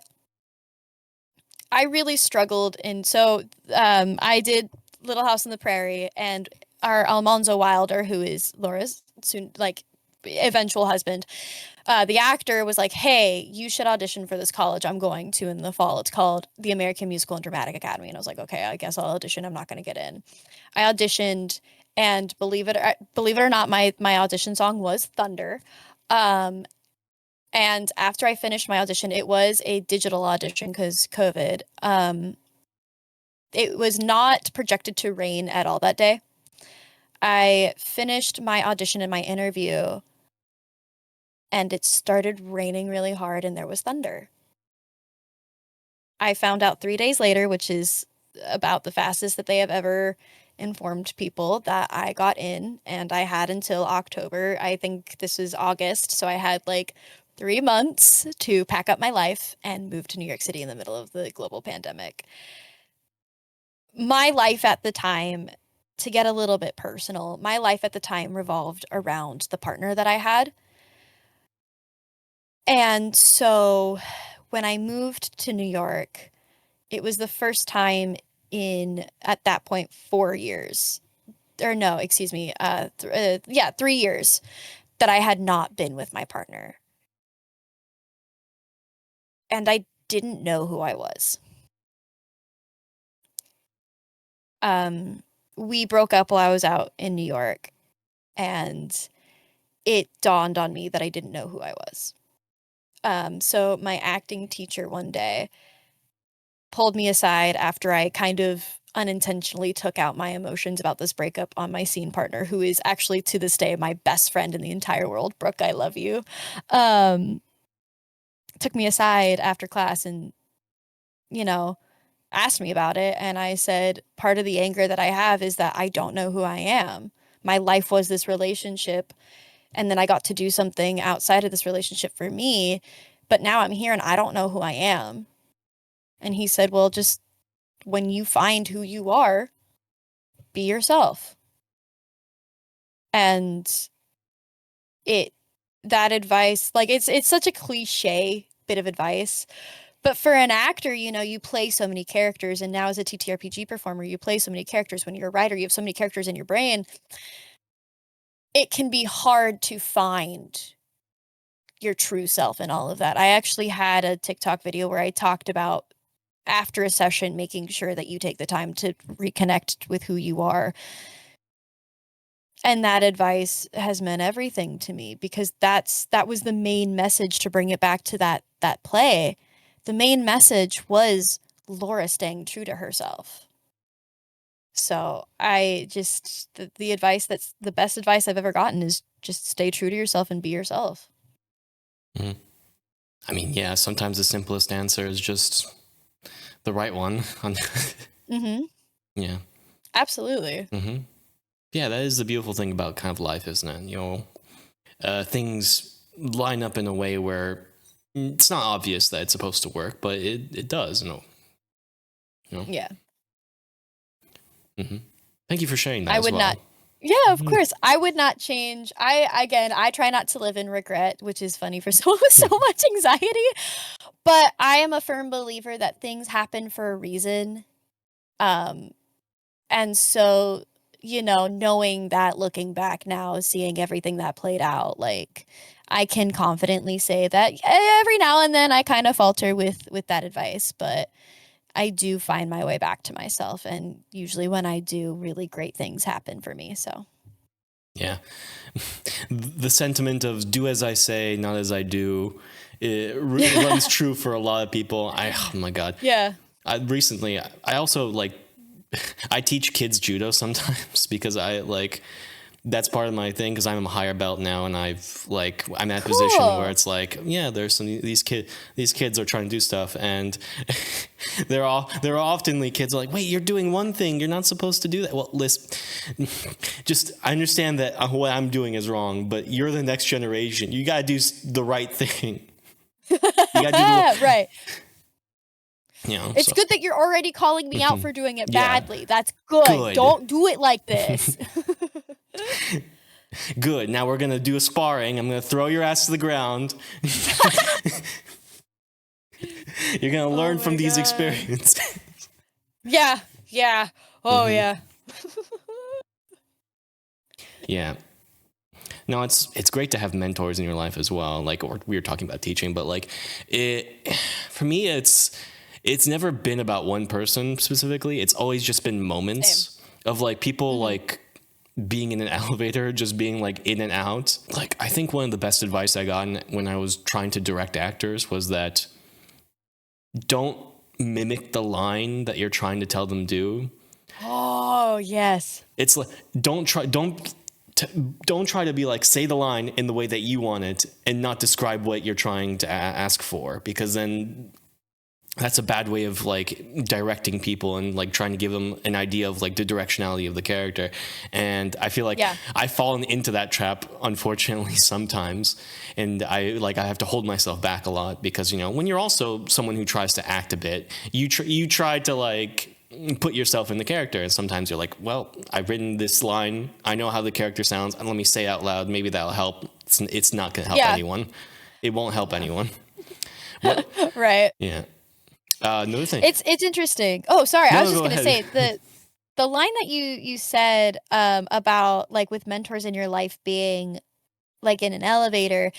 I really struggled, and so I did Little House on the Prairie, and our Almanzo Wilder, who is Laura's soon like eventual husband, the actor was like, "Hey, you should audition for this college I'm going to in the fall. It's called the American Musical and Dramatic Academy." And I was like, "Okay, I guess I'll audition. I'm not going to get in." I auditioned, and believe it or not, my audition song was Thunder. Um, and after I finished my audition, it was a digital audition because COVID. It was not projected to rain at all that day. I finished my audition and my interview, and it started raining really hard, and there was thunder. I found out 3 days later, which is about the fastest that they have ever informed people, that I got in, and I had until October. I think this is August, so I had like 3 months to pack up my life and move to New York City in the middle of the global pandemic. My life at the time, to get a little bit personal, my life at the time revolved around the partner that I had. And so when I moved to New York, it was the first time in, at that point, 4 years, or no, excuse me, yeah, 3 years that I had not been with my partner. And I didn't know who I was. we broke up while I was out in New York, and it dawned on me that I didn't know who I was. So my acting teacher one day pulled me aside after I kind of unintentionally took out my emotions about this breakup on my scene partner, who is actually to this day my best friend in the entire world. Brooke, I love you. Took me aside after class and, asked me about it. And I said, part of the anger that I have is that I don't know who I am. My life was this relationship. And then I got to do something outside of this relationship for me. But now I'm here and I don't know who I am. And he said, well, just when you find who you are, be yourself. And that advice, like it's such a cliche bit of advice, but for an actor, you play so many characters, and now as a TTRPG performer, you play so many characters. When you're a writer, you have so many characters in your brain. It can be hard to find your true self in all of that. I actually had a TikTok video where I talked about after a session, making sure that you take the time to reconnect with who you are. And that advice has meant everything to me, because that was the main message, to bring it back to that play. The main message was Laura staying true to herself. So the advice that's the best advice I've ever gotten is just stay true to yourself and be yourself. Mm. I mean, yeah, sometimes the simplest answer is just the right one. Mm-hmm. Yeah. Absolutely. Mm-hmm. Yeah, that is the beautiful thing about kind of life, isn't it? Things line up in a way where it's not obvious that it's supposed to work, but it does. Yeah. Mm-hmm. Thank you for sharing that. I as would well. not. Yeah, of course. I would not change. I try not to live in regret, which is funny for so much anxiety. But I am a firm believer that things happen for a reason. And so, knowing that, looking back now, seeing everything that played out, like, I can confidently say that every now and then I kind of falter with that advice, but I do find my way back to myself, and usually when I do, really great things happen for me. So yeah, the sentiment of "do as I say, not as I do," it runs true for a lot of people. Oh my god. yeah. I also I teach kids judo sometimes because that's part of my thing, because I'm a higher belt now, and I'm at a position where it's like, yeah, there's these kids are trying to do stuff, and there are often kids are like, wait, you're doing one thing, you're not supposed to do that. Well, listen, just I understand that what I'm doing is wrong, but you're the next generation. You gotta do the right thing. You gotta do right. It's so. good that you're already calling me out for doing it badly. Yeah. That's good. Good. Don't do it like this. Good. Now we're gonna do a sparring. I'm gonna throw your ass to the ground. You're gonna learn from these experiences. Yeah. Oh yeah. Yeah. No, it's great to have mentors in your life as well. Or we were talking about teaching, but for me, it's never been about one person specifically. It's always just been moments of people being in an elevator, just being in and out. I think one of the best advice I got when I was trying to direct actors was that don't mimic the line that you're trying to tell them do. Oh, yes. It's don't try to be say the line in the way that you want it and not describe what you're trying to ask for, because then that's a bad way of directing people and trying to give them an idea of the directionality of the character. And I feel I've fallen into that trap, unfortunately, sometimes. And I have to hold myself back a lot, because when you're also someone who tries to act a bit, you try to put yourself in the character, and sometimes you're well, I've written this line, I know how the character sounds, and let me say it out loud, maybe that'll help. It's not gonna help anyone. It won't help anyone. Right. Yeah. Another thing. It's interesting. Oh, sorry. I was just gonna say the the line that you said about with mentors in your life being in an elevator.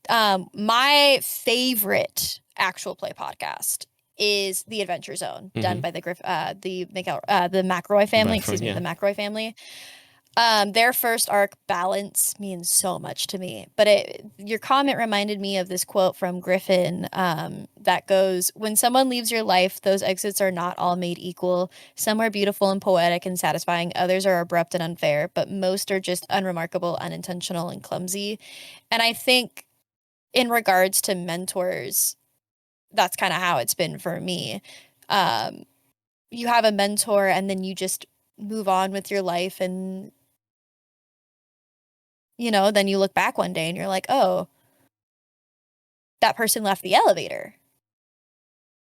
My favorite actual play podcast is the Adventure Zone, Mm-hmm. done by the McElroy family. The McElroy family. Their first arc, Balance, means so much to me. But your comment reminded me of this quote from Griffin that goes, "When someone leaves your life, those exits are not all made equal. Some are beautiful and poetic and satisfying. Others are abrupt and unfair. But most are just unremarkable, unintentional, and clumsy." And I think in regards to mentors, that's kind of how it's been for me. You have a mentor and then you just move on with your life, and then you look back one day and you're like, oh, that person left the elevator.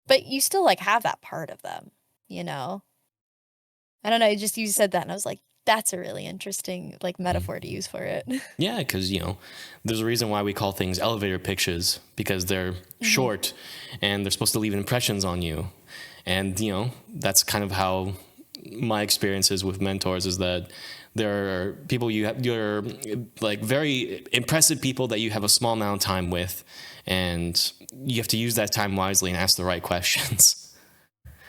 But you still like have that part of them, I don't know. You said that and I was like, that's a really interesting like metaphor to use for it. Yeah, because, there's a reason why we call things elevator pitches, because they're short and they're supposed to leave impressions on you. And, that's kind of how my experiences with mentors is that there are people you're like very impressive people that you have a small amount of time with, and you have to use that time wisely and ask the right questions.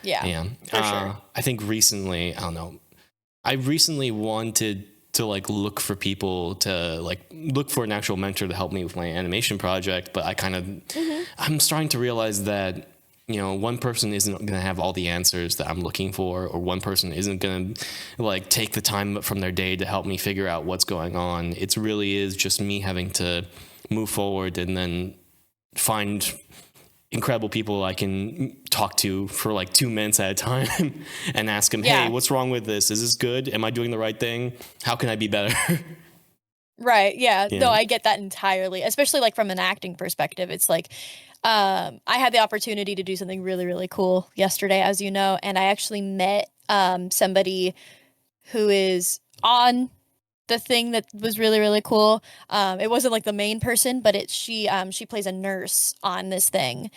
Yeah, for sure. I think recently, I don't know, I recently wanted to like look for people to like look for an actual mentor to help me with my animation project, but I kind of I'm starting to realize that one person isn't going to have all the answers that I'm looking for, or one person isn't going to like take the time from their day to help me figure out what's going on. It really is just me having to move forward and then find incredible people I can talk to for like 2 minutes at a time and ask them, hey, what's wrong with this? Is this good? Am I doing the right thing? How can I be better? Right. Yeah. No, I get that entirely, especially like from an acting perspective. It's like, I had the opportunity to do something really, really cool yesterday, as you know, and I actually met somebody who is on the thing that was really, really cool. It wasn't like the main person, but she plays a nurse on this thing.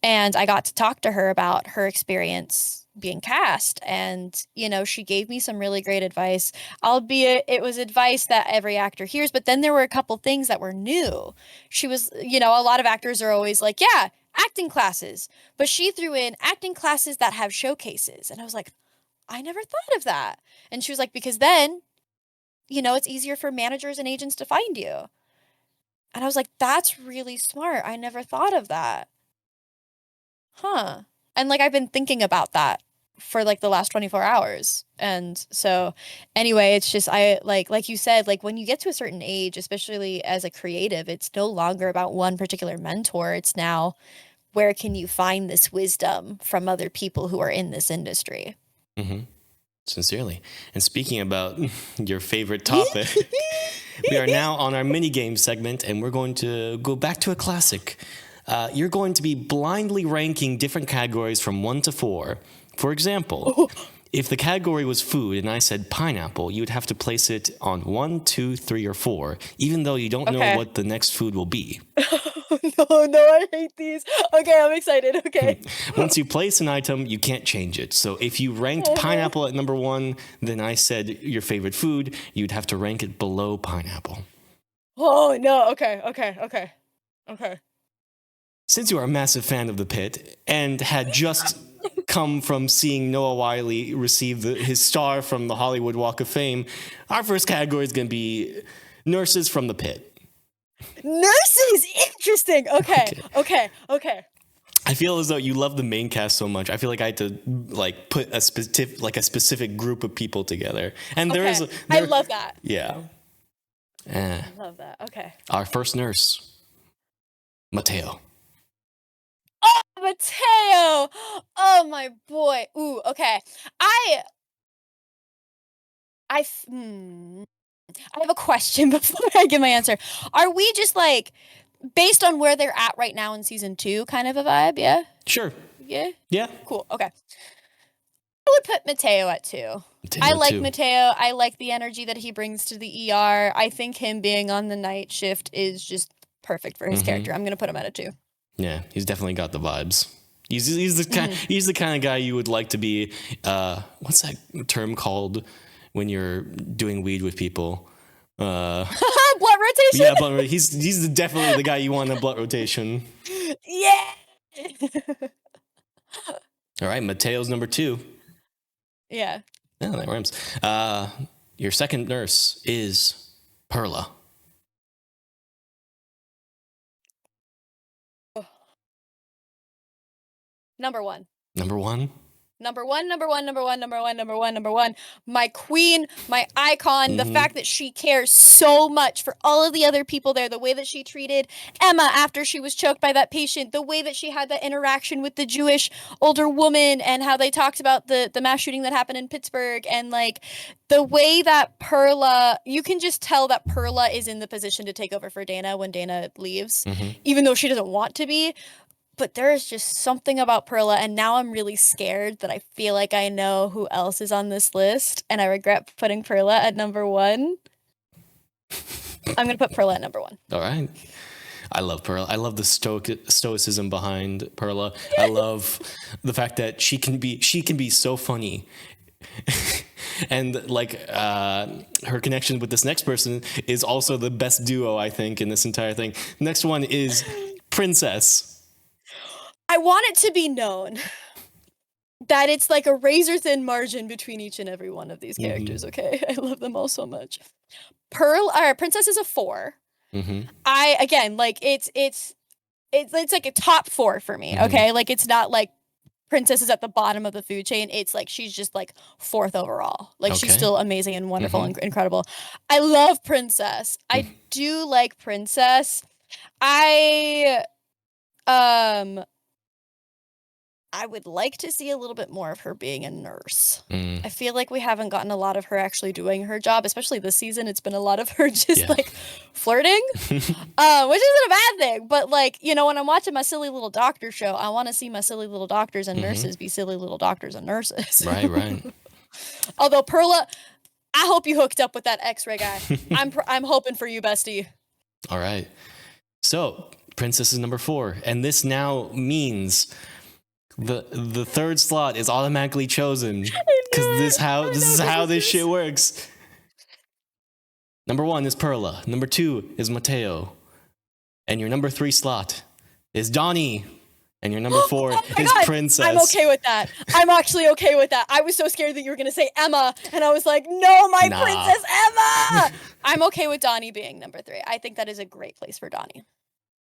And I got to talk to her about her experience being cast. And, she gave me some really great advice, albeit it was advice that every actor hears. But then there were a couple things that were new. She was, a lot of actors are always like, yeah, acting classes. But she threw in acting classes that have showcases. And I was like, I never thought of that. And she was like, because then, it's easier for managers and agents to find you. And I was like, that's really smart. I never thought of that. Huh. And like, I've been thinking about that for like the last 24 hours. And so anyway, it's just, I like you said, like when you get to a certain age, especially as a creative, it's no longer about one particular mentor. It's now, where can you find this wisdom from other people who are in this industry? Mm-hmm. Sincerely. And speaking about your favorite topic, we are now on our mini game segment, and we're going to go back to a classic. You're going to be blindly ranking different categories from 1 to 4. For example, if the category was food and I said pineapple, you would have to place it on 1, 2, 3, or 4, even though you don't know what the next food will be. No, I hate these. Okay, I'm excited. Okay. Once you place an item, you can't change it. So if you ranked pineapple at number 1, then I said your favorite food, you'd have to rank it below pineapple. Oh, no. Okay. Since you are a massive fan of The Pit and had just come from seeing Noah Wyle receive his star from the Hollywood Walk of Fame, our first category is going to be nurses from The Pit. Nurses? Interesting. Okay. I feel as though you love the main cast so much. I feel like I had to like put a specific group of people together. And I love that. Yeah. I love that. Okay. Our first nurse, Mateo. Oh, Mateo. Oh my boy. Ooh, okay. I have a question before I give my answer. Are we just like, based on where they're at right now in season 2, kind of a vibe? Yeah. Sure. Yeah. Yeah. Cool. Okay. I would put Mateo at 2. I like Mateo. I like the energy that he brings to the ER. I think him being on the night shift is just perfect for his character. I'm gonna put him at a 2. Yeah, he's definitely got the vibes. He's the kind of guy you would like to be. What's that term called when you're doing weed with people? Blood rotation. Yeah, blood rotation. He's definitely the guy you want in a blood rotation. Yeah. All right, Mateo's number 2. Yeah. Yeah, that rhymes. Your second nurse is Perla. Number 1. Number 1? Number one. My queen, my icon, the fact that she cares so much for all of the other people there, the way that she treated Emma after she was choked by that patient, the way that she had that interaction with the Jewish older woman, and how they talked about the mass shooting that happened in Pittsburgh, and like the way that Perla, you can just tell that Perla is in the position to take over for Dana when Dana leaves, even though she doesn't want to be. But there is just something about Perla, and now I'm really scared that I feel like I know who else is on this list, and I regret putting Perla at number 1. I'm gonna put Perla at number 1. All right. I love Perla. I love the stoicism behind Perla. I love the fact that she can be so funny. And like her connection with this next person is also the best duo, I think, in this entire thing. Next one is Princess. I want it to be known that it's like a razor thin margin between each and every one of these characters. Okay, I love them all so much. Princess is a 4. I again, like it's like a top 4 for me. Okay, like it's not like Princess is at the bottom of the food chain. It's like she's just like 4th overall. Like she's still amazing and wonderful and incredible. I love Princess. I do like Princess. I would like to see a little bit more of her being a nurse. I feel like we haven't gotten a lot of her actually doing her job, especially this season. It's been a lot of her just like flirting, which isn't a bad thing. But like, you know, when I'm watching my silly little doctor show, I want to see my silly little doctors and nurses be silly little doctors and nurses. Right. Although Perla, I hope you hooked up with that X-ray guy. I'm hoping for you, bestie. All right. So Princess is number 4, and this now means the third slot is automatically chosen because this is how this shit works. Number 1 is Perla. Number 2 is Mateo, and your number 3 slot is Donnie, and your number 4 is God. Princess. I'm okay with that. I'm actually okay with that. I was so scared that you were gonna say Emma, and I was like, no, my Princess Emma. I'm okay with Donnie being number 3. I think that is a great place for Donnie.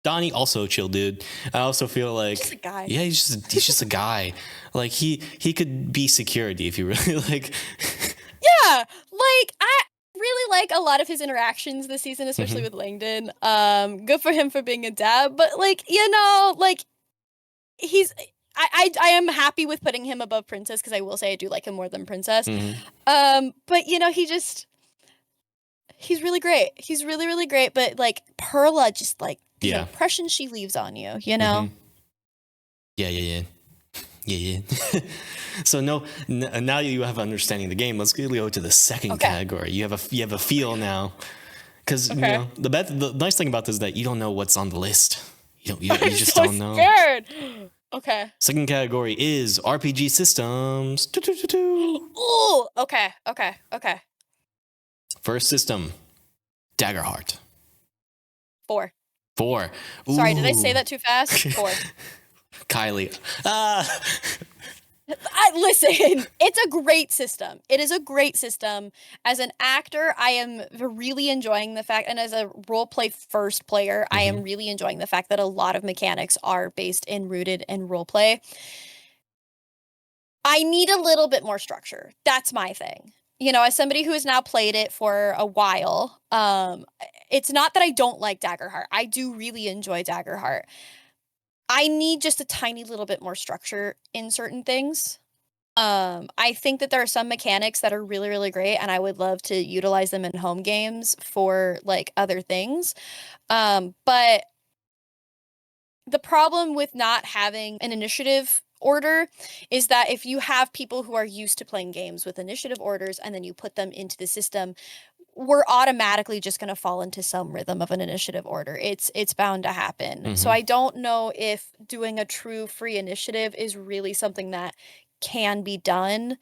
Donnie also a chill dude. I also feel like just a guy. Yeah, he's just a guy. Like he could be security if you really like. Yeah, like I really like a lot of his interactions this season, especially with Langdon. Good for him for being a dad, but like, you know, like I am happy with putting him above Princess, because I will say I do like him more than Princess. But you know, he's really great. He's really, really great. But like Perla, just like the impression she leaves on you, you know? Yeah. So now you have understanding of the game. Let's go to the second category. You have a feel now, because you know the nice thing about this is that you don't know what's on the list. You just so don't know. Scared. Okay. Second category is RPG systems. Ooh. Okay. First system, Daggerheart. 4. 4. Ooh. Sorry, did I say that too fast? 4. Kylie. Listen, it's a great system. It is a great system. As an actor, I am really enjoying the fact, and as a roleplay first player, I am really enjoying the fact that a lot of mechanics are rooted in roleplay. I need a little bit more structure. That's my thing. You know, as somebody who has now played it for a while, it's not that I don't like Daggerheart. I do really enjoy Daggerheart. I need just a tiny little bit more structure in certain things. I think that there are some mechanics that are really, really great, and I would love to utilize them in home games for like other things. But the problem with not having an initiative order is that if you have people who are used to playing games with initiative orders and then you put them into the system, we're automatically just going to fall into some rhythm of an initiative order. It's bound to happen. So I don't know if doing a true free initiative is really something that can be done.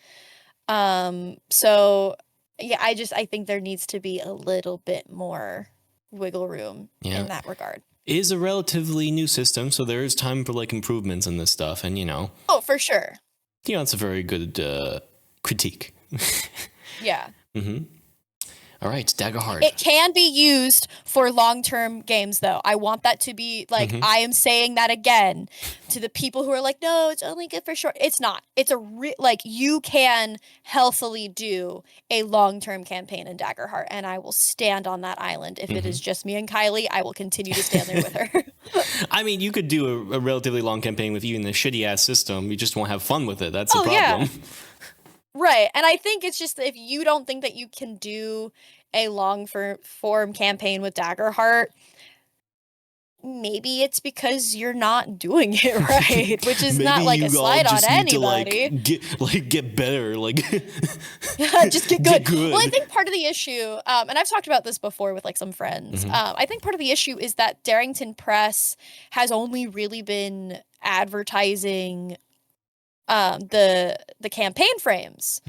So yeah, I think there needs to be a little bit more wiggle room in that regard. It is a relatively new system, so there is time for like improvements in this stuff, and you know. Oh, for sure. Yeah, that's a very good critique. Yeah. All right, Daggerheart. It can be used for long-term games, though. I want that to be, like, I am saying that again to the people who are like, no, it's only good for short. It's not. It's like, you can healthily do a long-term campaign in Daggerheart, and I will stand on that island. If it is just me and Kylie, I will continue to stand there with her. I mean, you could do a relatively long campaign with even a shitty-ass system. You just won't have fun with it. That's the problem. Yeah. Right. And I think it's just, if you don't think that you can do a long form campaign with Daggerheart, maybe it's because you're not doing it right, which is not like a slight on anybody. Get better, like just get good. Well, I think part of the issue, and I've talked about this before with like some friends, I think part of the issue is that Darrington Press has only really been advertising the campaign frames,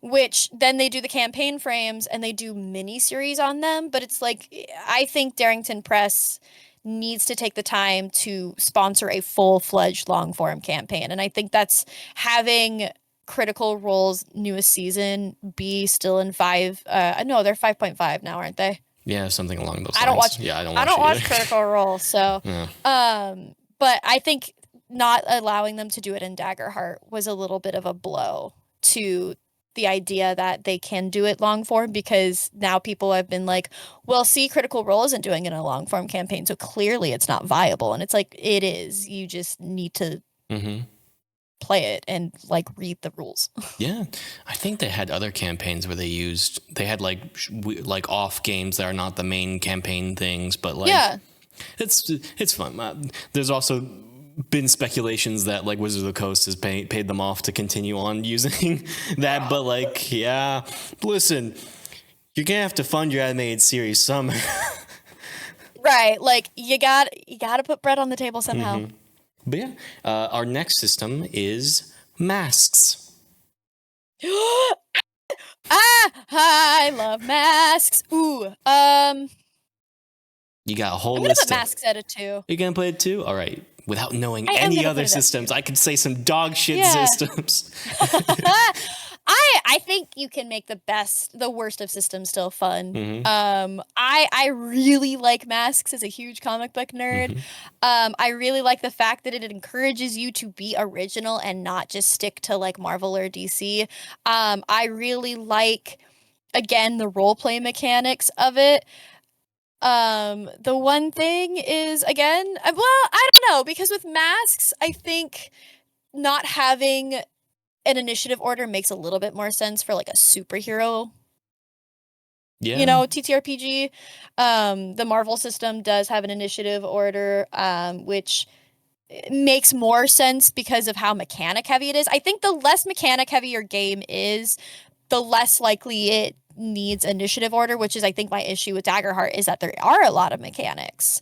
which then they do the campaign frames and they do mini series on them. But it's like, I think Darrington Press needs to take the time to sponsor a full-fledged long-form campaign. And I think that's having Critical Role's newest season be still in 5. No, they're 5.5 now, aren't they? Yeah, something along those lines. I don't watch. Yeah, I don't watch Critical Role, so. But I think not allowing them to do it in Daggerheart was a little bit of a blow to the idea that they can do it long form, because now people have been like, well, see, Critical Role isn't doing it in a long form campaign, so clearly it's not viable. And it's like, it is. You just need to play it and like read the rules. Yeah, I think they had other campaigns where they had like off games that are not the main campaign things, but like it's fun. There's also been speculations that like Wizards of the Coast has paid them off to continue on using that, but like, yeah, listen, you're gonna have to fund your animated series somehow. Right, like you got to put bread on the table somehow. But yeah, our next system is masks. I love masks. Ooh, you got a whole I'm list. Put masks at a 2. You're gonna play it 2? All right. Without knowing any other systems, I could say some dog shit systems. I think you can make the worst of systems still fun. I really like masks as a huge comic book nerd. I really like the fact that it encourages you to be original and not just stick to like Marvel or DC. I really like, again, the role play mechanics of it. The one thing is, again, well, I don't know, because with masks, I think not having an initiative order makes a little bit more sense for like a superhero, TTRPG. The Marvel system does have an initiative order, which makes more sense because of how mechanic heavy it is. I think the less mechanic heavy your game is, the less likely it needs initiative order, which is, I think, my issue with Daggerheart, is that there are a lot of mechanics.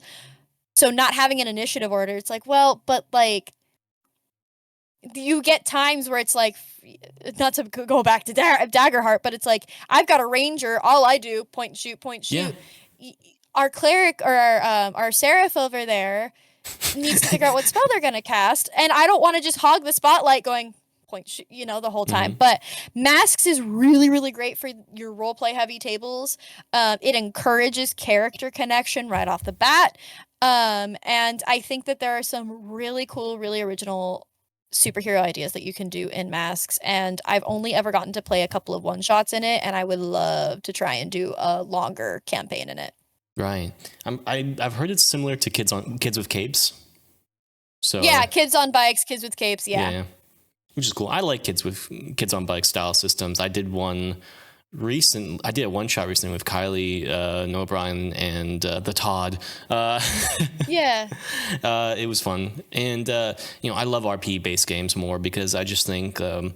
So not having an initiative order, it's like, well, but like, you get times where it's like, not to go back to Daggerheart, but it's like, I've got a ranger, all I do, point, shoot. Yeah. Our cleric or our seraph over there needs to figure out what spell they're going to cast, and I don't want to just hog the spotlight going point, shoot, the whole time. But masks is really, really great for your roleplay heavy tables. It encourages character connection right off the bat. And I think that there are some really cool, really original superhero ideas that you can do in masks, and I've only ever gotten to play a couple of one-shots in it, and I would love to try and do a longer campaign in it. Right. I've heard it's similar to Kids with Capes. So yeah, kids on bikes, kids with capes. Yeah. Which is cool. I like kids on bike style systems. I did a one-shot recently with Kylie, Noah Bryan, and the Todd. It was fun. And, I love RP-based games more because I just think, when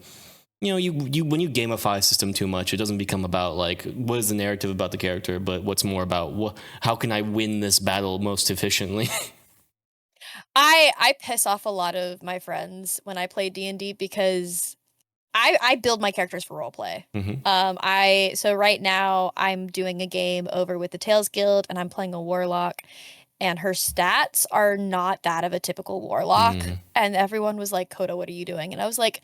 you gamify a system too much, it doesn't become about, like, what is the narrative about the character, but what's more about how can I win this battle most efficiently? I piss off a lot of my friends when I play D&D because I build my characters for roleplay. So right now I'm doing a game over with the Tales Guild, and I'm playing a warlock, and her stats are not that of a typical warlock. And everyone was like, Coda, what are you doing? And I was like,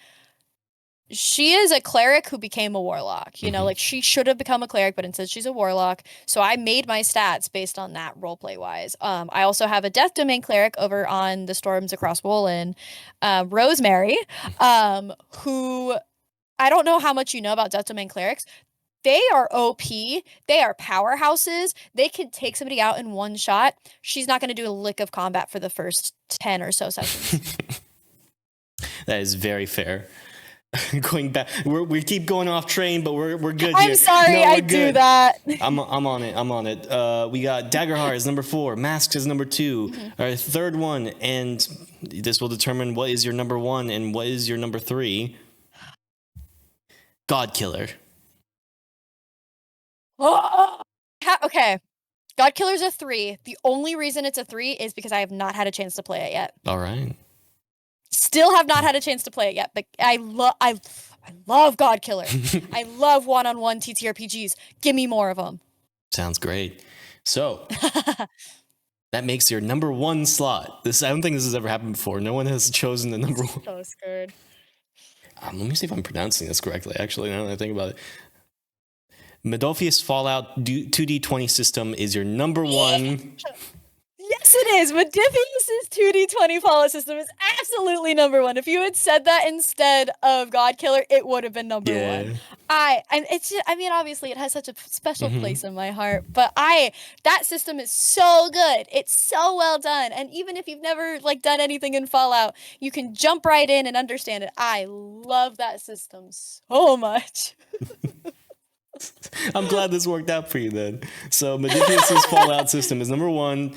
she is a cleric who became a warlock. You know, like she should have become a cleric, but instead she's a warlock. So I made my stats based on that roleplay wise. I also have a death domain cleric over on the Storms Across Wolin, Rosemary, who I don't know how much you know about death domain clerics. They are OP. They are powerhouses. They can take somebody out in one shot. She's not going to do a lick of combat for the first 10 or so sessions. That is very fair. Going back, we keep going off train, but we're good here. I'm sorry, no, I do that. I'm on it. We got Daggerheart as number 4, Masks as number 2, our third one, and this will determine what is your number 1 and what is your number 3. Godkiller. Okay. Godkiller's a 3. The only reason it's a 3 is because I have not had a chance to play it yet. All right. Still have not had a chance to play it yet, but I love Godkiller. I love one-on-one TTRPGs. Give me more of them. Sounds great. So that makes your number 1 slot. I don't think this has ever happened before. No one has chosen the number 1. So scared. Let me see if I'm pronouncing this correctly, actually, now that I think about it. Modophius Fallout 2D20 system is your number 1. Yes, it is. Modiphius's 2D20 Fallout system is absolutely number 1. If you had said that instead of Godkiller, it would have been number 1. And it's just, I mean, obviously it has such a special place in my heart, but that system is so good. It's so well done. And even if you've never like done anything in Fallout, you can jump right in and understand it. I love that system so much. I'm glad this worked out for you then. So Modiphius' Fallout system is number 1,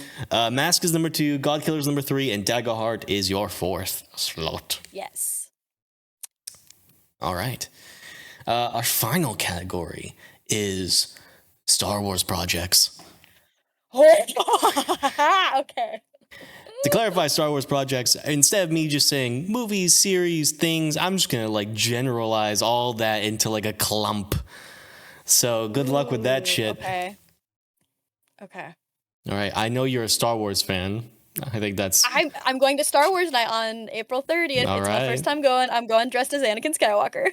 Mask is number 2, Godkiller is number 3, and Daggerheart is your 4th slot. Yes. All right. Our final category is Star Wars projects. Okay. To clarify Star Wars projects, instead of me just saying movies, series, things, I'm just going to like generalize all that into like a clump. So good luck with that shit. Okay. All right. I know you're a Star Wars fan. I think that's... I'm going to Star Wars Night on April 30th. All it's right. my first time going. I'm going dressed as Anakin Skywalker.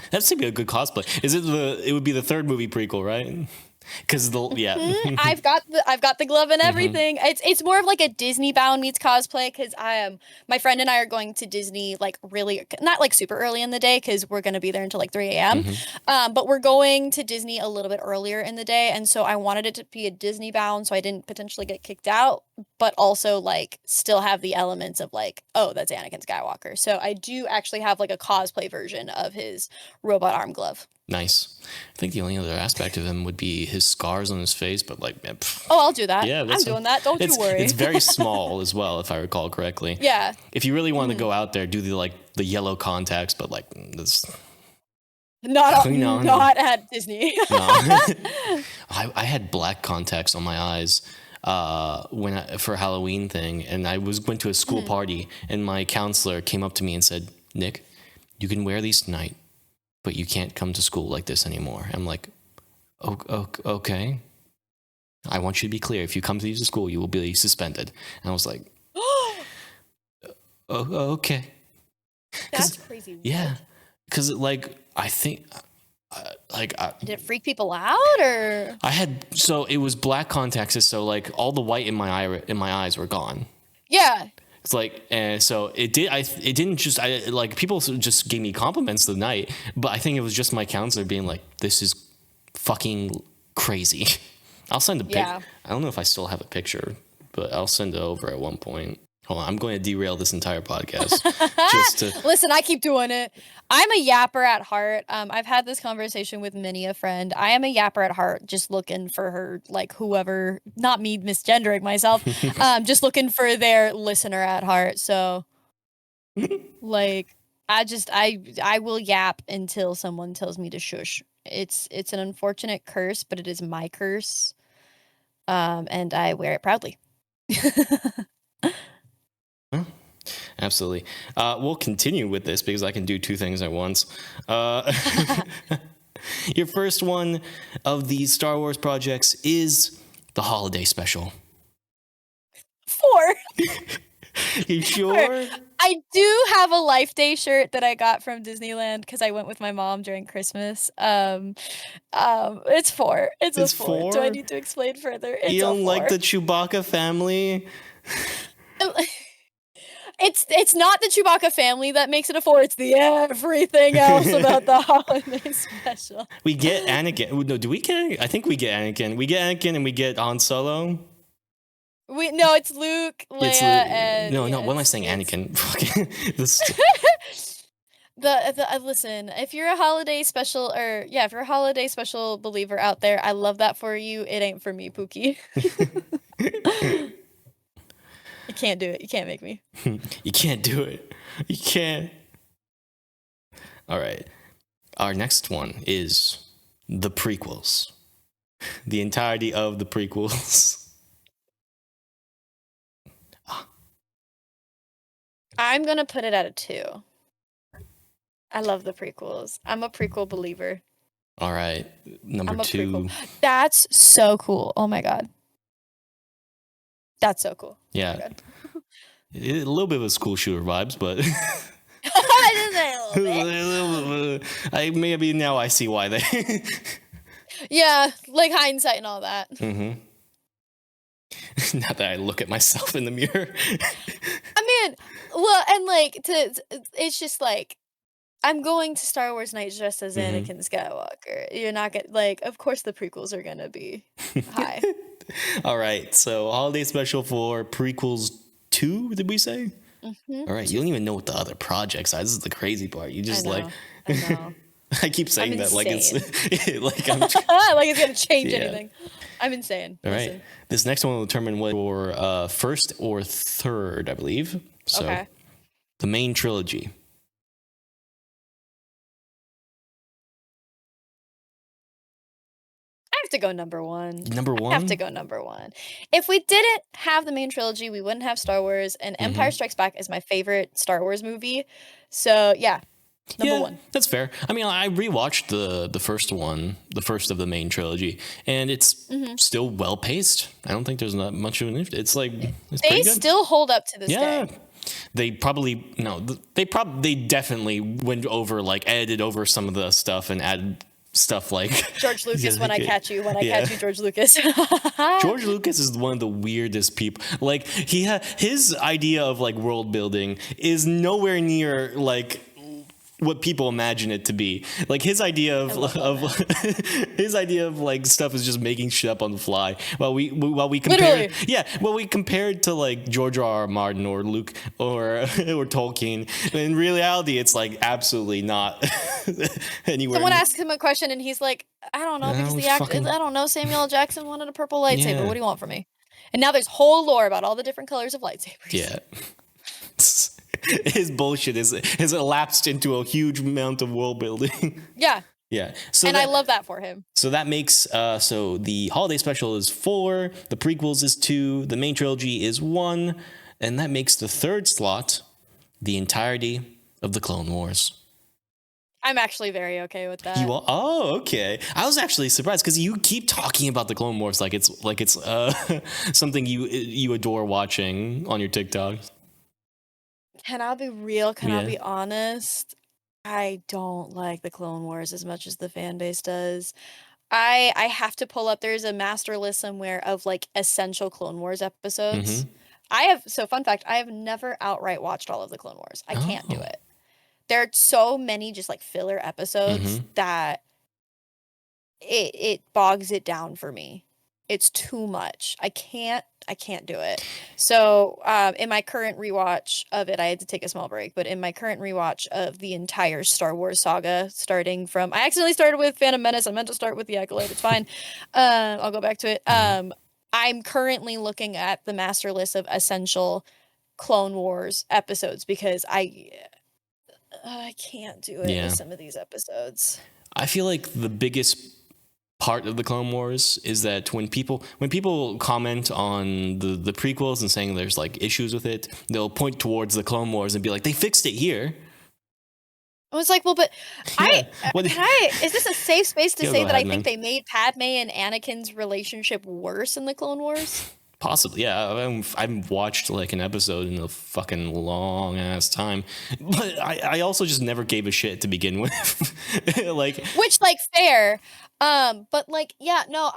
That's to be a good cosplay. It would be the 3rd movie prequel, right? Because I've got the glove and everything. It's more of like a Disney bound meets cosplay because my friend and I are going to Disney like really not like super early in the day because we're gonna be there until like 3 a.m. But we're going to Disney a little bit earlier in the day, and so I wanted it to be a Disney bound so I didn't potentially get kicked out, but also like still have the elements of like, oh, that's Anakin Skywalker. So I do actually have like a cosplay version of his robot arm glove. Nice. I think the only other aspect of him would be his scars on his face, but like... Oh, I'll do that. Yeah, I'm doing that. Don't you worry. It's very small as well, if I recall correctly. Yeah. If you really want to go out there, do the yellow contacts, but like this... Not at Disney. No. I had black contacts on my eyes for a Halloween thing, and I went to a school party, and my counselor came up to me and said, "Nick, you can wear these tonight, but you can't come to school like this anymore." I'm like, okay. I want you to be clear. If you come to these to school, you will be suspended. And I was like, okay. That's crazy. Yeah. Because, like, I think... did it freak people out, or? So it was black contacts, so, like, all the white in my eyes were gone. Yeah. It's like, so it didn't just, people just gave me compliments the night, but I think it was just my counselor being like, this is fucking crazy. I'll send a pic. Yeah. I don't know if I still have a picture, but I'll send it over at one point. Hold on, I'm going to derail this entire podcast. Listen, I keep doing it. I'm a yapper at heart. I've had this conversation with many a friend. I am a yapper at heart, just looking for her, like whoever, not me misgendering myself, just looking for their listener at heart. So, like, I will yap until someone tells me to shush. It's an unfortunate curse, but it is my curse, and I wear it proudly. Absolutely. We'll continue with this because I can do 2 things at once. Your first one of these Star Wars projects is the holiday special. 4. You sure? I do have a Life Day shirt that I got from Disneyland because I went with my mom during Christmas. It's 4. It's a 4. Do I 4? need to explain further? You It's a don't 4. like the Chewbacca family? It's not the Chewbacca family that makes it a 4. It's the everything else about the holiday special. We get Anakin. No, do we get? I think we get Anakin. We get Anakin and we get Han Solo. No, it's Luke, Leia, and no. What am I saying? Anakin. Listen, if you're a holiday special if you're a holiday special believer out there, I love that for you. It ain't for me, Pookie. You can't do it. You can't make me. You can't do it. You can't. All right. Our next one is the prequels. The entirety of the prequels. I'm going to put it at a 2. I love the prequels. I'm a prequel believer. All right. Number 2. That's so cool. Oh my God. That's so cool. Yeah. Oh a little bit of a school shooter vibes, but maybe now I see why they. Yeah, like hindsight and all that. Mm-hmm. Now that I look at myself in the mirror. I mean, well, and like it's just like I'm going to Star Wars night dressed as Anakin Skywalker. You're not gonna of course the prequels are gonna be high. All right, so holiday special for prequels 2, did we say? Mm-hmm. All right, you don't even know what the other projects are. This is the crazy part. You just I know. I keep saying that like it's like I'm like it's gonna change anything. I'm insane. All right, this next one will determine what your first or third, I believe. So, the main trilogy. I have to go number 1. Number 1? I have to go number 1. If we didn't have the main trilogy, we wouldn't have Star Wars, and Empire Strikes Back is my favorite Star Wars movie. So, yeah. Number 1. That's fair. I mean, I rewatched the first one, the first of the main trilogy, and it's still well paced. I don't think there's not much of an it's like it's they still hold up to this day. They they definitely went over edited over some of the stuff and added stuff like George Lucas when I catch you George Lucas. George Lucas is one of the weirdest people. Like his idea of world building is nowhere near what people imagine it to be. Like his idea of stuff is just making shit up on the fly. While we compare, we compared to George R.R. Martin or Luke or Tolkien. In reality, it's absolutely not anywhere. Someone asked him a question and he's like, I don't know, because the actor, I don't know, Samuel L. Jackson wanted a purple lightsaber. What do you want from me? And now there's whole lore about all the different colors of lightsabers. Yeah. His bullshit has elapsed into a huge amount of world building. Yeah. Yeah. I love that for him. So that makes so the holiday special is 4, the prequels is 2, the main trilogy is 1, and that makes the third slot the entirety of the Clone Wars. I'm actually very okay with that. You are? Oh, okay. I was actually surprised because you keep talking about the Clone Wars like it's something you adore watching on your TikTok. Can I be real? Can I be honest? I don't like the Clone Wars as much as the fan base does. I have to pull up. There's a master list somewhere of essential Clone Wars episodes. Fun fact, I have never outright watched all of the Clone Wars. I can't do it. There are so many just filler episodes that it bogs it down for me. It's too much. I can't do it. So in my current rewatch of it, I had to take a small break, but in my current rewatch of the entire Star Wars saga, starting from, I accidentally started with Phantom Menace. I meant to start with The Acolyte. It's fine. I'll go back to it. I'm currently looking at the master list of essential Clone Wars episodes because I can't do it with some of these episodes. I feel like the biggest part of the Clone Wars is that when people comment on the prequels and saying there's issues with it, they'll point towards the Clone Wars and be like, they fixed it here. I was like, well, but is this a safe space to say that I think they made Padme and Anakin's relationship worse in the Clone Wars? Possibly, yeah. I've watched like an episode in a fucking long ass time, but I also just never gave a shit to begin with. Like, Which, like, fair. But like, yeah, no,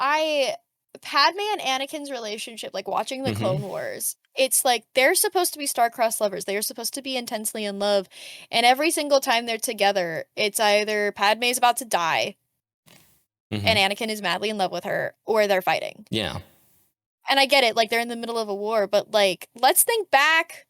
Padme and Anakin's relationship, like watching the Clone Wars, it's like they're supposed to be star-crossed lovers. They are supposed to be intensely in love, and every single time they're together, it's either Padme's about to die and Anakin is madly in love with her, or they're fighting. yeah. And I get it, like they're in the middle of a war, but like let's think back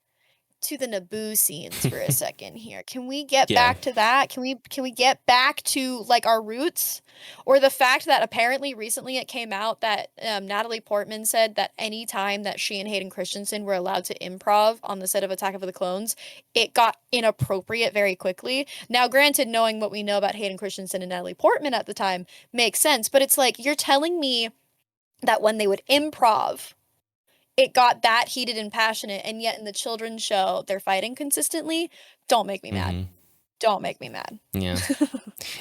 to the Naboo scenes for a second here. Can we get back to that? Can we get back to like our roots? Or the fact that apparently recently it came out that Natalie Portman said that any time that she and Hayden Christensen were allowed to improv on the set of Attack of the Clones, it got inappropriate very quickly. Now, granted, knowing what we know about Hayden Christensen and Natalie Portman at the time makes sense, but it's like you're telling me that when they would improv, it got that heated and passionate, and yet in the children's show, they're fighting consistently. Don't make me mad. Don't make me mad. Yeah.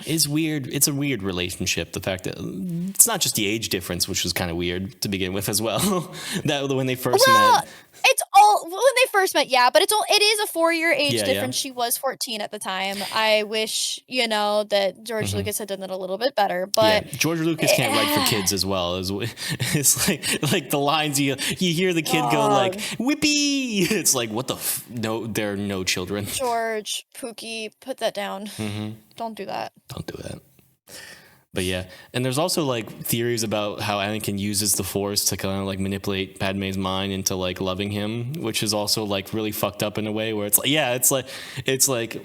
It's weird. It's a weird relationship. The fact that it's not just the age difference, which was kind of weird to begin with as well. That when they first met. It's all when they first met, yeah, but it is a 4-year age difference. Yeah. She was 14 at the time. I wish, that George Lucas had done that a little bit better, but George Lucas can't write for kids as well. It's like the lines you hear the kid go like whippy. It's like what the no, there are no children. George, Pookie, put that down. Don't do that. Don't do that. But yeah, and there's also like theories about how Anakin uses the Force to kind of like manipulate Padme's mind into like loving him, which is also like really fucked up in a way where it's like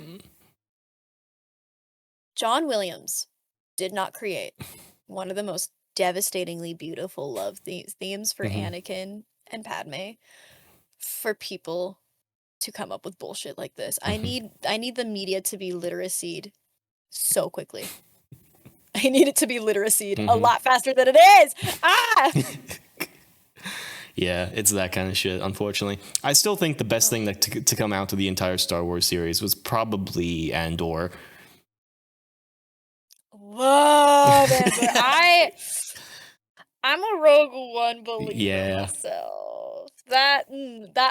John Williams did not create one of the most devastatingly beautiful love themes for Anakin and Padme for people to come up with bullshit like this. I need the media to be literacied so quickly. I need it to be literacied a lot faster than it is. Yeah, it's that kind of shit, unfortunately. I still think the best thing that to come out of the entire Star Wars series was probably Andor. Love Andor. I'm a Rogue One believer myself. That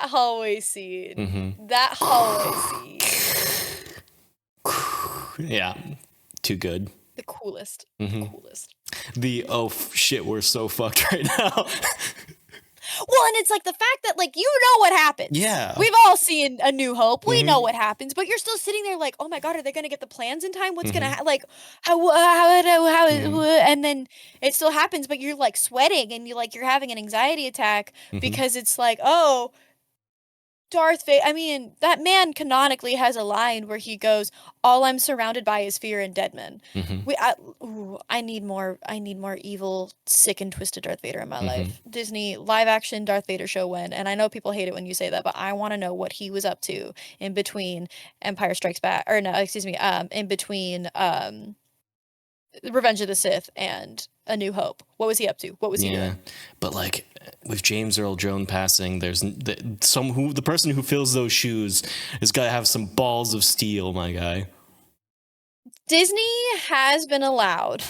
hallway scene. That hallway scene. Yeah, too good. The coolest. The coolest. Shit, we're so fucked right now. Well, and it's like the fact that like what happens. Yeah. We've all seen A New Hope. We know what happens, but you're still sitting there like, oh my god, are they gonna get the plans in time? What's gonna like how and then it still happens, but you're like sweating and you're having an anxiety attack because it's like, oh, Darth Vader. I mean, that man canonically has a line where he goes, "All I'm surrounded by is fear and dead men." I need more evil, sick and twisted Darth Vader in my life. Disney live action Darth Vader show when, and I know people hate it when you say that, but I want to know what he was up to in between Empire Strikes Back, or no, excuse me, in between Revenge of the Sith and A New Hope. What was he up to? What was he doing? But like with James Earl Jones passing, there's the person who fills those shoes has got to have some balls of steel, my guy. Disney has been allowed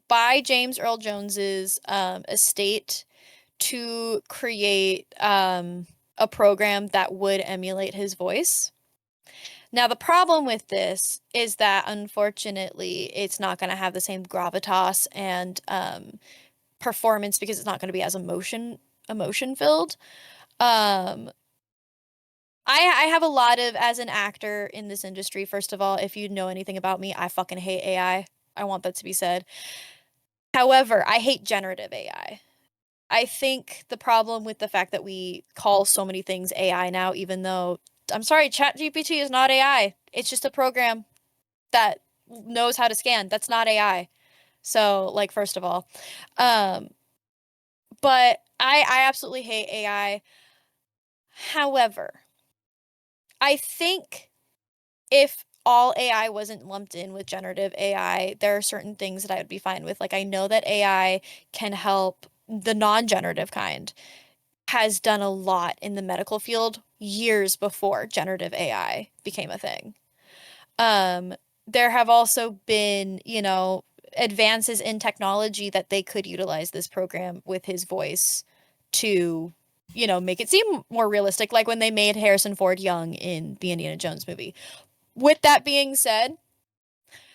by James Earl Jones's estate to create a program that would emulate his voice. Now, the problem with this is that, unfortunately, it's not going to have the same gravitas and performance because it's not going to be as emotion-filled. I have a lot of, as an actor in this industry, first of all, if you know anything about me, I fucking hate AI. I want that to be said. However, I hate generative AI. I think the problem with the fact that we call so many things AI now, even though, I'm sorry, ChatGPT is not AI. It's just a program that knows how to scan. That's not AI. So, like, first of all. But I absolutely hate AI. However, I think if all AI wasn't lumped in with generative AI, there are certain things that I would be fine with. Like, I know that AI can help the non-generative kind, has done a lot in the medical field years before generative AI became a thing. There have also been, advances in technology that they could utilize this program with his voice to, you know, make it seem more realistic, like when they made Harrison Ford young in the Indiana Jones movie. With that being said,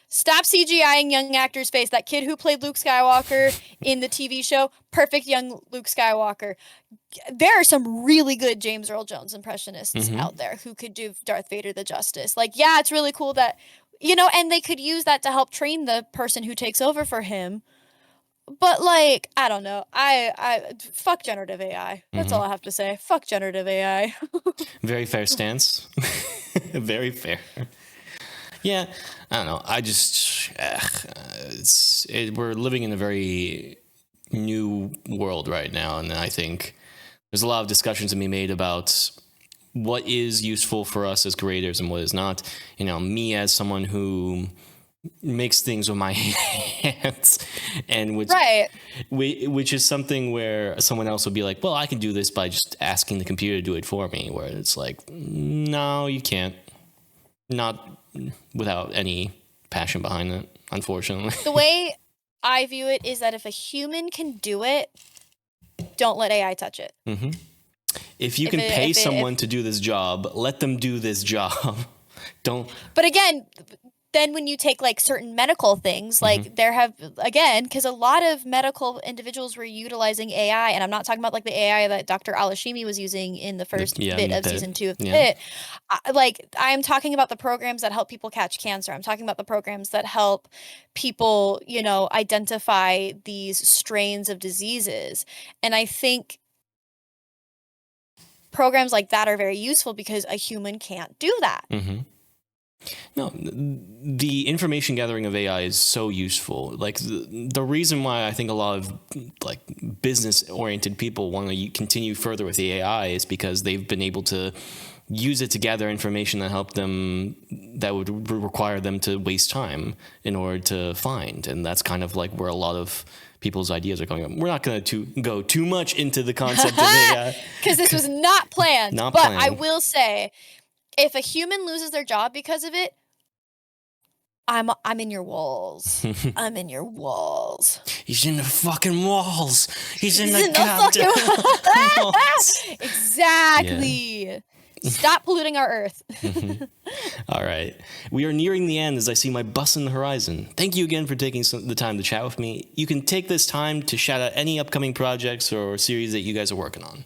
stop CGIing young actors' face. That kid who played Luke Skywalker in the TV show, perfect young Luke Skywalker. There are some really good James Earl Jones impressionists out there who could do Darth Vader the justice. Like, yeah, it's really cool that, you know, and they could use that to help train the person who takes over for him. But like, I don't know. I fuck generative AI. That's all I have to say. Fuck generative AI. Very fair stance. Very fair. Yeah, I don't know. I just we're living in a very new world right now, and I think there's a lot of discussions to be made about what is useful for us as creators and what is not. You know, me as someone who makes things with my hands, and which is something where someone else would be like, well, I can do this by just asking the computer to do it for me, where it's like, no, you can't. Not without any passion behind it, unfortunately. The way I view it is that if a human can do it, don't let AI touch it. If you can pay someone to do this job, let them do this job. Don't. But again, then when you take like certain medical things, like there have, again, because a lot of medical individuals were utilizing AI, and I'm not talking about like the AI that Dr. Alashimi was using in the first bit of season 2 of Pit. Like, I'm talking about the programs that help people catch cancer. I'm talking about the programs that help people, you know, identify these strains of diseases. And I think programs like that are very useful because a human can't do that. No, the information gathering of AI is so useful. Like the reason why I think a lot of like business oriented people want to continue further with the AI is because they've been able to use it to gather information that would require them to waste time in order to find. And that's kind of like where a lot of people's ideas are going. We're not going to go too much into the concept of AI. Because this was not planned. But I will say, if a human loses their job because of it, I'm in your walls. I'm in your walls. He's in the fucking walls. He's in the fucking walls. Exactly. Yeah. Stop polluting our earth. All right. We are nearing the end as I see my bus in the horizon. Thank you again for taking the time to chat with me. You can take this time to shout out any upcoming projects or series that you guys are working on.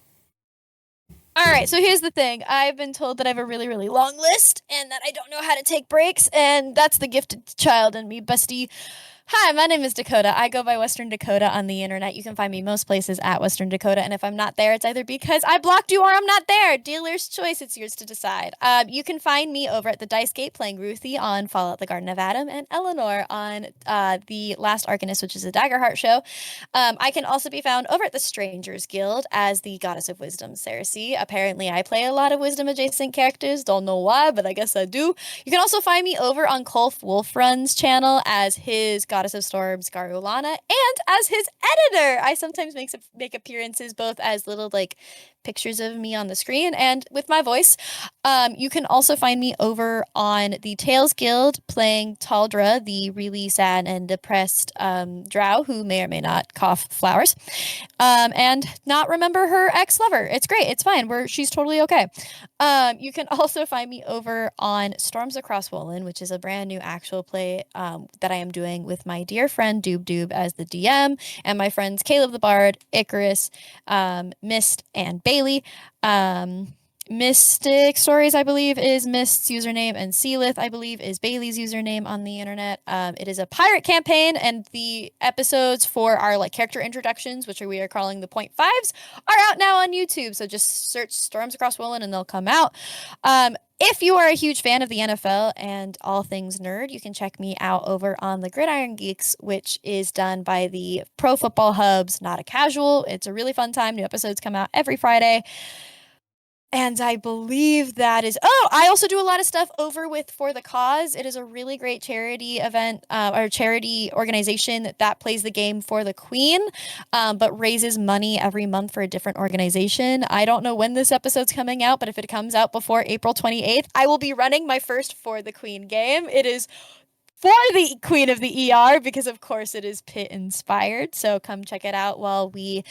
All right, so here's the thing. I've been told that I have a really, really long list and that I don't know how to take breaks, and that's the gifted child in me, bestie. Hi, my name is Dakota. I go by Western Dakota on the internet. You can find me most places at Western Dakota, and if I'm not there, it's either because I blocked you or I'm not there. Dealer's choice. It's yours to decide. You can find me over at the Dice Gate playing Ruthie on Fallout: The Garden of Adam, and Eleanor on The Last Arcanist, which is a Daggerheart show. I can also be found over at the Strangers Guild as the Goddess of Wisdom, Cersei. Apparently, I play a lot of wisdom-adjacent characters. Don't know why, but I guess I do. You can also find me over on Kolf Wolfrun's channel as his Goddess of Storms, Garulana, and as his editor. I sometimes make appearances both as little like pictures of me on the screen and with my voice. You can also find me over on the Tales Guild playing Taldra, the really sad and depressed drow who may or may not cough flowers and not remember her ex-lover. It's great. It's fine. She's totally okay. You can also find me over on Storms Across Wolin, which is a brand new actual play that I am doing with my dear friend Doob as the DM, and my friends Caleb the Bard, Icarus, Mist, and Bailey. Mystic Stories, I believe, is Mist's username, and Sealith, I believe, is Bailey's username on the internet. It is a pirate campaign, and the episodes for our like character introductions, which we are calling the 0.5s, are out now on YouTube. So just search Storms Across Wolin and they'll come out. If you are a huge fan of the NFL and all things nerd, you can check me out over on the Gridiron Geeks, which is done by the Pro Football Hub's Not a Casual. It's a really fun time. New episodes come out every Friday. And I believe that is... Oh, I also do a lot of stuff over with For the Cause. It is a really great charity event or charity organization that plays the game for the Queen, but raises money every month for a different organization. I don't know when this episode's coming out, but if it comes out before April 28th, I will be running my first For the Queen game. It is for the Queen of the ER because, of course, it is Pit inspired. So come check it out while we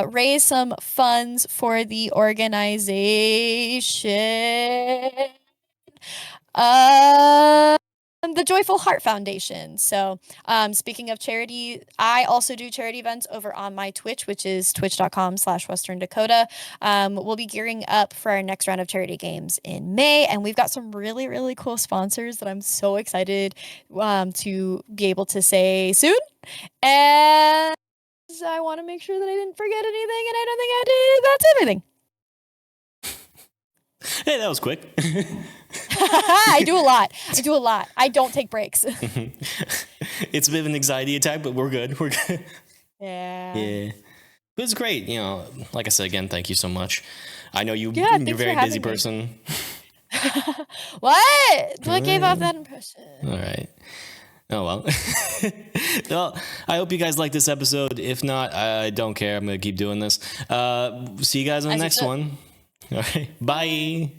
raise some funds for the organization. The Joyful Heart Foundation. So, speaking of charity, I also do charity events over on my Twitch, which is twitch.com/Western.Dakota. We'll be gearing up for our next round of charity games in May, and we've got some really, really cool sponsors that I'm so excited to be able to say soon. And I want to make sure that I didn't forget anything, and I don't think I did. That's everything. Hey, that was quick. I do a lot. I don't take breaks. It's a bit of an anxiety attack, but we're good. We're good. Yeah. Yeah. It was great. You know, like I said again, thank you so much. I know you're a very busy person. What? What gave off that impression? All right. Oh, well. Well, I hope you guys like this episode. If not, I don't care. I'm going to keep doing this. See you guys on the next one. All right. Bye.